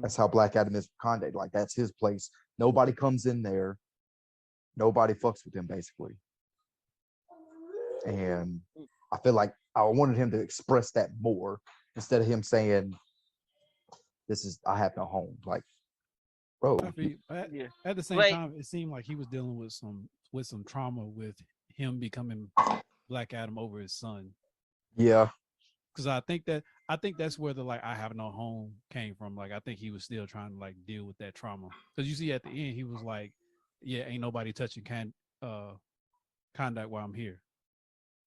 Speaker 3: That's how Black Adam is for Kondak, like that's his place. Nobody comes in there, nobody fucks with him, basically. And I feel like I wanted him to express that more instead of him saying, I have no home. Like, bro,
Speaker 2: At the same
Speaker 5: Like-
Speaker 2: time, it seemed like he was dealing with some trauma with him becoming Black Adam over his son.
Speaker 3: yeah,
Speaker 2: Because I think that's where the I have no home came from. Like I think he was still trying to deal with that trauma. Because you see at the end he was like, yeah, ain't nobody touching Kondak while I'm here.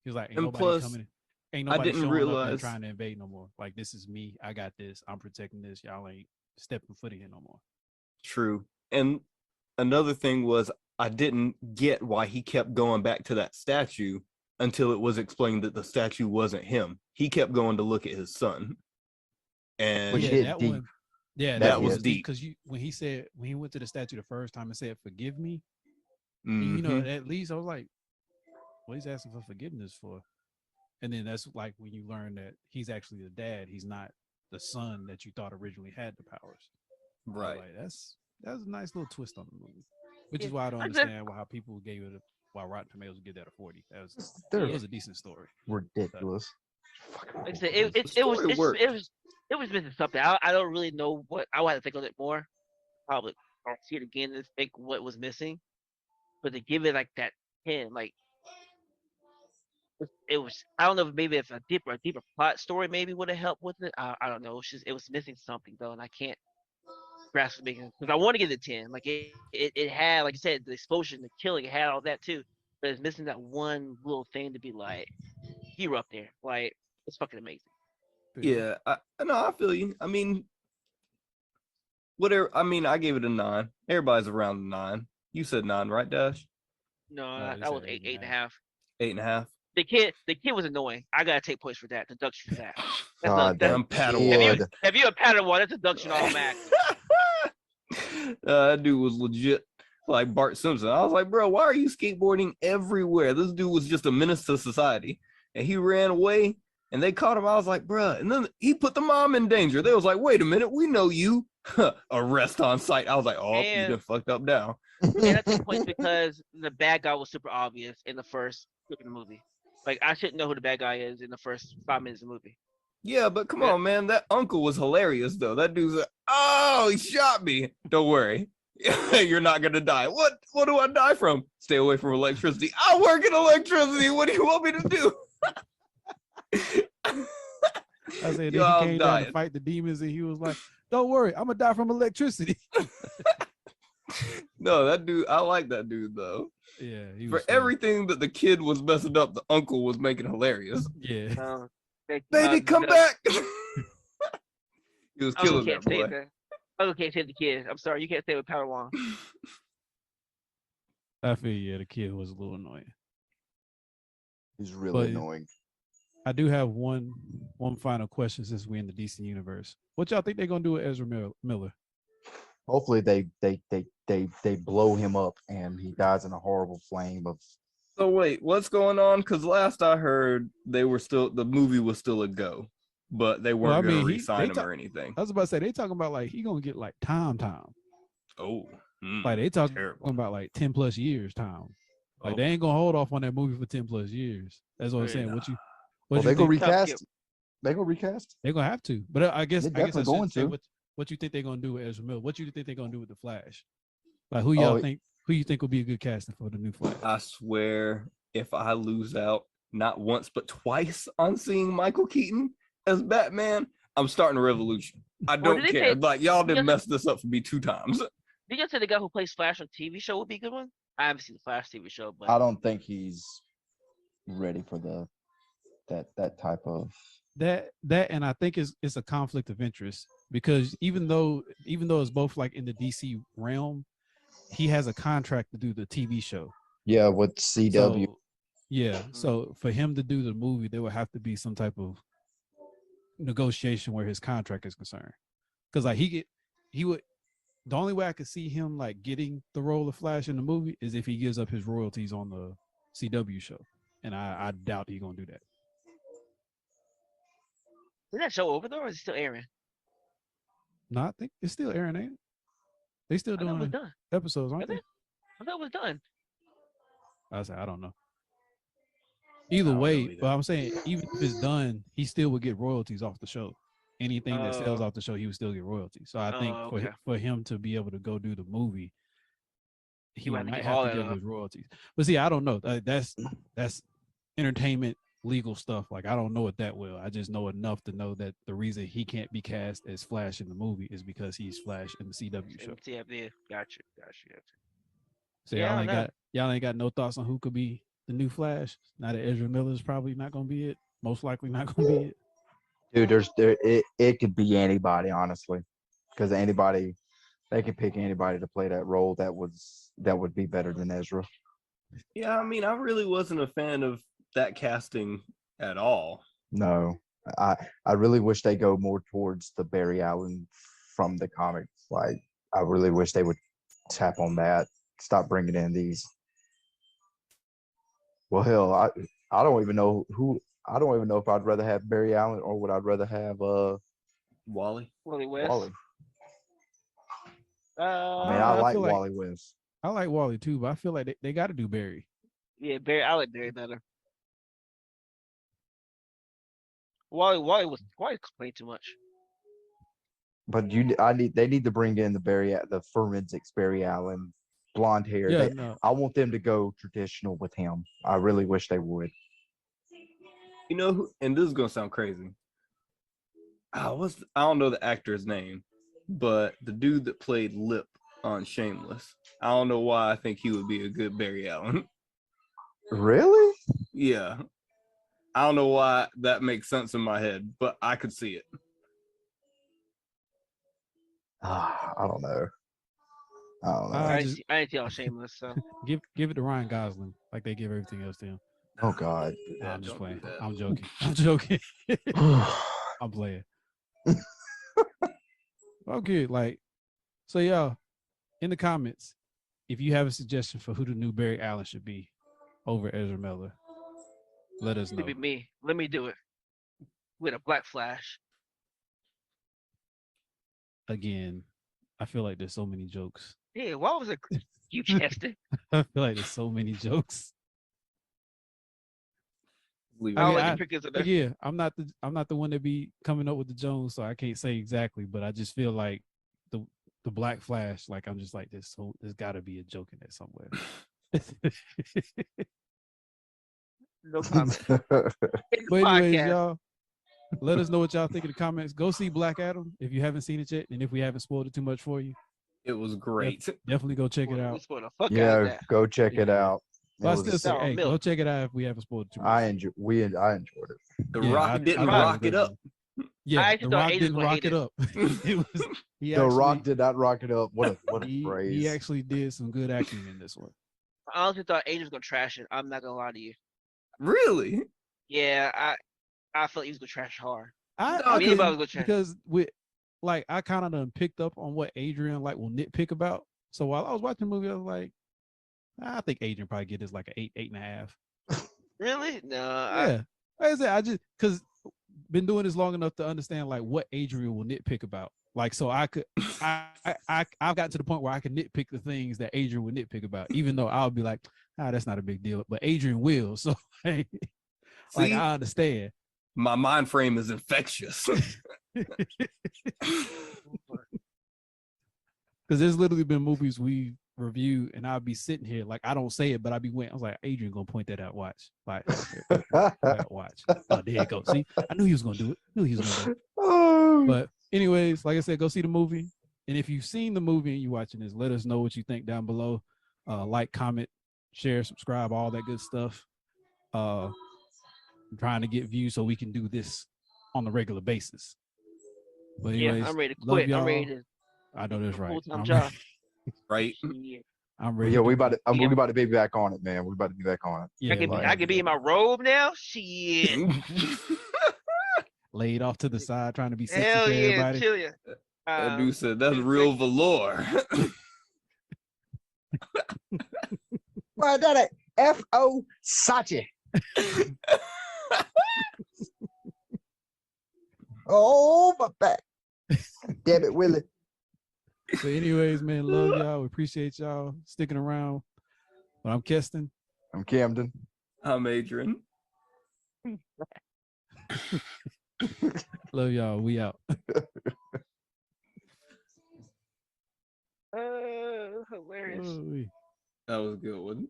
Speaker 2: He was like, ain't
Speaker 4: And
Speaker 2: nobody
Speaker 4: plus,
Speaker 2: coming in. Ain't
Speaker 4: I
Speaker 2: nobody
Speaker 4: didn't
Speaker 2: showing up and
Speaker 4: realize-
Speaker 2: trying to invade no more. Like this is me. I got this. I'm protecting this. Y'all ain't stepping foot in here no more.
Speaker 4: True. And another thing was I didn't get why he kept going back to that statue until it was explained that the statue wasn't him. He kept going to look at his son. And
Speaker 3: Which
Speaker 2: yeah,
Speaker 3: hit
Speaker 2: that
Speaker 3: deep.
Speaker 2: one. Yeah,
Speaker 3: That
Speaker 4: was
Speaker 2: was
Speaker 4: deep.
Speaker 2: because when he went to the statue the first time and said forgive me,
Speaker 4: mhm.
Speaker 2: at least I was like, what he's asking for forgiveness for? And then that's like when you learn that he's actually the dad. He's not the son that you thought originally had the powers. I was
Speaker 4: Right.
Speaker 2: like, that's a nice little twist on the movie, which is
Speaker 5: Yeah,
Speaker 2: why I don't
Speaker 5: I just-
Speaker 2: understand how people gave it why Rotten Tomatoes give that a 40.
Speaker 3: they're
Speaker 2: It was a decent story.
Speaker 3: ridiculous.
Speaker 5: like I said, it was missing something. I don't really know what. I would have to think on it more. Probably I'll see it again and think what was missing. But to give it like that 10, like it was. I don't know if maybe if a deeper plot story maybe would have helped with it. I don't know. It was missing something though, and I can't grasp it because I want to give it a 10. Like it had, like I said, the explosion, the killing, it had all that too. But it's missing that one little thing to be like, you're up there. Like it's fucking amazing.
Speaker 4: Yeah, I feel you. I mean, whatever. I mean, I gave it a 9. Everybody's around the 9. You said 9, right, Dash?
Speaker 5: No,
Speaker 2: Oh, you
Speaker 5: that was
Speaker 2: said
Speaker 5: eight,
Speaker 2: eight
Speaker 5: eight
Speaker 2: and
Speaker 5: and
Speaker 2: a
Speaker 5: a half.
Speaker 4: 8.5.
Speaker 5: The kid was annoying. I gotta take points for that. Deduction for that. That's a
Speaker 3: God,
Speaker 5: that's
Speaker 3: that
Speaker 4: Damn Padawan.
Speaker 3: kid.
Speaker 5: if you a Padawan, that's deduction automatically.
Speaker 4: That dude was legit like Bart Simpson. I was like, bro, why are you skateboarding everywhere? This dude was just a menace to society, and he ran away. And they caught him. I was like, bro. And then he put the mom in danger. They was like, wait a minute, we know you. Arrest on sight. I was like, oh, you
Speaker 5: And
Speaker 4: done fucked up now.
Speaker 5: and I took points because the bad guy was super obvious in the first clip of the movie. Like I shouldn't know who the bad guy is in the first 5 minutes of the movie.
Speaker 4: Yeah, but come
Speaker 5: Yeah.
Speaker 4: on, man. That uncle was hilarious, though. That dude's like, oh, he shot me. Don't worry. You're not gonna die. What do I die from? Stay away from electricity. I work in electricity. What do you want me to do?
Speaker 2: I said
Speaker 4: Yo,
Speaker 2: then he
Speaker 4: I'm
Speaker 2: came down to
Speaker 4: dying.
Speaker 2: fight the demons, and he was like, "Don't worry, I'm gonna die from electricity."
Speaker 4: No, that dude, I like that dude though.
Speaker 2: Yeah, he
Speaker 4: For
Speaker 2: was funny.
Speaker 4: everything that the kid was messing up, the uncle was making hilarious.
Speaker 2: Yeah,
Speaker 4: Baby, come back. He was
Speaker 5: Uncle
Speaker 4: killing that
Speaker 5: can't save
Speaker 4: boy.
Speaker 5: the Uncle can't save the kid. I'm sorry, you can't save a Padawan.
Speaker 2: I feel yeah, the kid was a little annoying.
Speaker 3: He's really
Speaker 2: But-
Speaker 3: annoying.
Speaker 2: I do have one final question since we're in the DC universe. What y'all think they're gonna do with Ezra Miller?
Speaker 3: Hopefully they blow him up and he dies in a horrible flame of.
Speaker 4: So wait, what's going on? Because last I heard, the movie was still a go, but they weren't
Speaker 2: Well, I
Speaker 4: going to
Speaker 2: mean,
Speaker 4: re-sign him or anything.
Speaker 2: I was about to say they talking about like he gonna get like time,
Speaker 4: Oh,
Speaker 2: like they talking
Speaker 4: terrible.
Speaker 2: about like 10+ years time. Like
Speaker 4: Oh.
Speaker 2: they ain't gonna hold off on that movie for 10+ years. That's what I'm saying. What you
Speaker 3: Well,
Speaker 2: you
Speaker 3: they go
Speaker 2: think?
Speaker 3: recast. They go recast.
Speaker 2: They're gonna have to. But I guess
Speaker 3: They're
Speaker 2: I
Speaker 3: definitely
Speaker 2: shouldn't say
Speaker 3: going to.
Speaker 2: what you think they're gonna do with Ezra Miller. What you think they're gonna do with the Flash? Like who y'all
Speaker 3: Oh,
Speaker 2: think who you think will be a good casting for the new Flash?
Speaker 4: I swear, if I lose out not once but twice on seeing Michael Keaton as Batman, I'm starting a revolution. I
Speaker 5: Well,
Speaker 4: don't
Speaker 5: did they
Speaker 4: care.
Speaker 5: say-
Speaker 4: Like y'all didn't
Speaker 5: because-
Speaker 4: mess this up for me 2 times.
Speaker 5: Did you say the guy who plays Flash on TV show would be a good one? I haven't seen the Flash TV show, but
Speaker 3: I don't think he's ready for that type of.
Speaker 2: That and I think it's a conflict of interest because even though it's both like in the DC realm, he has a contract to do the TV show.
Speaker 3: Yeah, with CW.
Speaker 2: So, yeah. So for him to do the movie, there would have to be some type of negotiation where his contract is concerned. Because like he would the only way I could see him like getting the role of Flash in the movie is if he gives up his royalties on the CW show. And I doubt he's gonna do that.
Speaker 5: is that show over though, or is it still airing?
Speaker 2: No, I think it's still airing, ain't it? They still
Speaker 5: I thought it was
Speaker 2: doing
Speaker 5: done.
Speaker 2: episodes, aren't
Speaker 5: Is
Speaker 2: they?
Speaker 5: it? I thought it was done.
Speaker 2: I say I don't know. Either
Speaker 4: don't know
Speaker 2: way,
Speaker 4: either.
Speaker 2: but I'm saying even if it's done, he still would get royalties off the show. Anything that sells
Speaker 5: Oh.
Speaker 2: off the show, he would still get royalties. So I think
Speaker 5: Oh,
Speaker 2: for
Speaker 5: okay.
Speaker 2: for him to be able to go do the movie, he
Speaker 5: might have to
Speaker 2: might
Speaker 5: get
Speaker 2: have
Speaker 5: all
Speaker 2: to
Speaker 5: that
Speaker 2: give
Speaker 5: up.
Speaker 2: his royalties. But see, I don't know. That's entertainment legal stuff. Like I don't know it that well. I just know enough to know that the reason he can't be cast as Flash in the movie is because he's Flash in the CW show.
Speaker 5: Yeah, gotcha.
Speaker 2: So
Speaker 5: Yeah, I don't know.
Speaker 2: y'all ain't got no thoughts on who could be the new Flash. Now that Ezra Miller is probably not gonna be it. Most likely not gonna be it.
Speaker 3: Dude, it could be anybody, honestly, because anybody, they could pick anybody to play that role that would be better than Ezra.
Speaker 4: Yeah, I mean, I really wasn't a fan of that casting at all.
Speaker 3: No, I really wish they go more towards the Barry Allen from the comics. Like, I really wish they would tap on that. Stop bringing in these. Well, hell, I don't even know who. I don't even know if I'd rather have Barry Allen or would I rather have
Speaker 4: Wally.
Speaker 5: Wally West.
Speaker 3: Wally. I
Speaker 5: Uh,
Speaker 3: mean, I
Speaker 2: I
Speaker 3: like
Speaker 2: feel like-
Speaker 3: Wally West.
Speaker 2: I like Wally too, but I feel like they got to do Barry.
Speaker 5: yeah, Barry. I like Barry better. Wally complained too much.
Speaker 3: But they need to bring in the forensics Barry Allen, blonde hair.
Speaker 2: Yeah, no.
Speaker 3: I want them to go traditional with him. I really wish they would.
Speaker 4: You know who? And this is gonna sound crazy. I don't know the actor's name, but the dude that played Lip on Shameless. I don't know why I think he would be a good Barry Allen.
Speaker 3: Really?
Speaker 4: Yeah. I don't know why that makes sense in my head, but I could see it.
Speaker 3: I don't know. I don't know.
Speaker 2: I just
Speaker 5: I didn't see all Shameless, so
Speaker 2: give it to Ryan Gosling like they give everything else to him.
Speaker 3: Oh God.
Speaker 2: Nah, I'm just
Speaker 4: don't do
Speaker 2: playing.
Speaker 4: that.
Speaker 2: I'm joking. I'm joking. I'm playing. Okay, like, so y'all in the comments, if you have a suggestion for who the new Barry Allen should be over Ezra Miller, let us know.
Speaker 5: it'd be me. Let me do it with a Black Flash.
Speaker 2: Again, I feel like there's so many jokes.
Speaker 5: Yeah, why was it you casting?
Speaker 2: I feel like there's so many jokes.
Speaker 4: Leave
Speaker 2: I
Speaker 5: I
Speaker 2: mean,
Speaker 5: don't like
Speaker 2: I-
Speaker 5: the pictures of that.
Speaker 2: Again, I'm not the one that be coming up with the Jones, so I can't say exactly, but I just feel like the Black Flash, like I'm just like this. So there's got to be a joke in there somewhere.
Speaker 5: No comment.
Speaker 2: But anyways,
Speaker 5: Podcast.
Speaker 2: y'all, let us know what y'all think in the comments. Go see Black Adam if you haven't seen it yet, and if we haven't spoiled it too much for you,
Speaker 4: It was great.
Speaker 2: definitely go check it
Speaker 5: We
Speaker 2: out.
Speaker 5: spoiled the fuck out of
Speaker 3: Yeah,
Speaker 5: that.
Speaker 3: go check it
Speaker 2: Yeah.
Speaker 3: out. It
Speaker 2: But I
Speaker 3: was-
Speaker 2: still say,
Speaker 5: Sour
Speaker 2: hey,
Speaker 5: milk.
Speaker 2: go check it out if we haven't spoiled it too much.
Speaker 3: I enjoyed it.
Speaker 4: The
Speaker 2: Yeah,
Speaker 4: Rock
Speaker 2: I-
Speaker 4: didn't
Speaker 2: I
Speaker 4: rock
Speaker 2: really
Speaker 4: it up.
Speaker 2: Yeah,
Speaker 5: I
Speaker 2: The
Speaker 5: actually thought
Speaker 2: Rock
Speaker 5: Aiden
Speaker 2: didn't
Speaker 5: was gonna
Speaker 2: rock
Speaker 5: hate
Speaker 2: it
Speaker 5: it.
Speaker 2: up. It was he
Speaker 3: The Rock
Speaker 2: actually-
Speaker 3: did not rock it up. What a
Speaker 2: he
Speaker 3: phrase.
Speaker 2: actually did some good acting in this one.
Speaker 5: I honestly thought Aiden was gonna trash it. I'm not gonna lie to you.
Speaker 4: Really?
Speaker 5: Yeah, I felt he was gonna trash hard.
Speaker 2: I
Speaker 5: anybody
Speaker 2: didn't,
Speaker 5: was gonna try.
Speaker 2: because with like I kind of done picked up on what Adrian like will nitpick about. So while I was watching the movie, I was like, I think Adrian probably get this like an 8.5.
Speaker 5: Really? No.
Speaker 2: Yeah, like I said, I just because been doing this long enough to understand like what Adrian will nitpick about. Like, so I've gotten to the point where I can nitpick the things that Adrian would nitpick about, even though I'll be like, that's not a big deal, but Adrian will. So like
Speaker 4: See,
Speaker 2: I understand.
Speaker 4: my mind frame is infectious.
Speaker 2: Because there's literally been movies we reviewed, and I'll be sitting here like I don't say it, but I'll be waiting. I was like, Adrian gonna point that out. Watch, like, watch. Oh, there you go. See, I knew he was gonna do it. Knew he was gonna do it.
Speaker 3: Oh.
Speaker 2: But anyways, like I said, go see the movie. And if you've seen the movie and you're watching this, let us know what you think down below. Like, comment, share, subscribe, all that good stuff. I'm trying to get views so we can do this on a regular basis. But anyways,
Speaker 5: Yeah, I'm ready to
Speaker 2: love
Speaker 5: quit.
Speaker 2: y'all.
Speaker 5: I'm ready to
Speaker 2: I know that's right.
Speaker 5: full-time
Speaker 2: I'm
Speaker 5: job.
Speaker 4: Right?
Speaker 5: Yeah.
Speaker 2: I'm ready.
Speaker 3: Yeah,
Speaker 2: to
Speaker 3: we
Speaker 2: do
Speaker 3: about to, we
Speaker 5: Yeah.
Speaker 3: about to be back on it, man. We about to be back on it.
Speaker 2: Yeah,
Speaker 5: I could be in my robe now. Shit.
Speaker 2: laid off to the side, trying to be sexy
Speaker 5: Hell
Speaker 2: for
Speaker 5: yeah,
Speaker 2: everybody.
Speaker 5: chill ya.
Speaker 4: That dude said that's real velour.
Speaker 3: Well, that F.O. Sachi. Oh, my back. Damn it, Willie.
Speaker 2: So, anyways, man, love y'all. We appreciate y'all sticking around. But I'm Keston.
Speaker 3: I'm Camden.
Speaker 4: I'm Adrian.
Speaker 2: Love y'all. We out.
Speaker 5: Hilarious.
Speaker 2: Ooh-wee.
Speaker 4: That was a good one.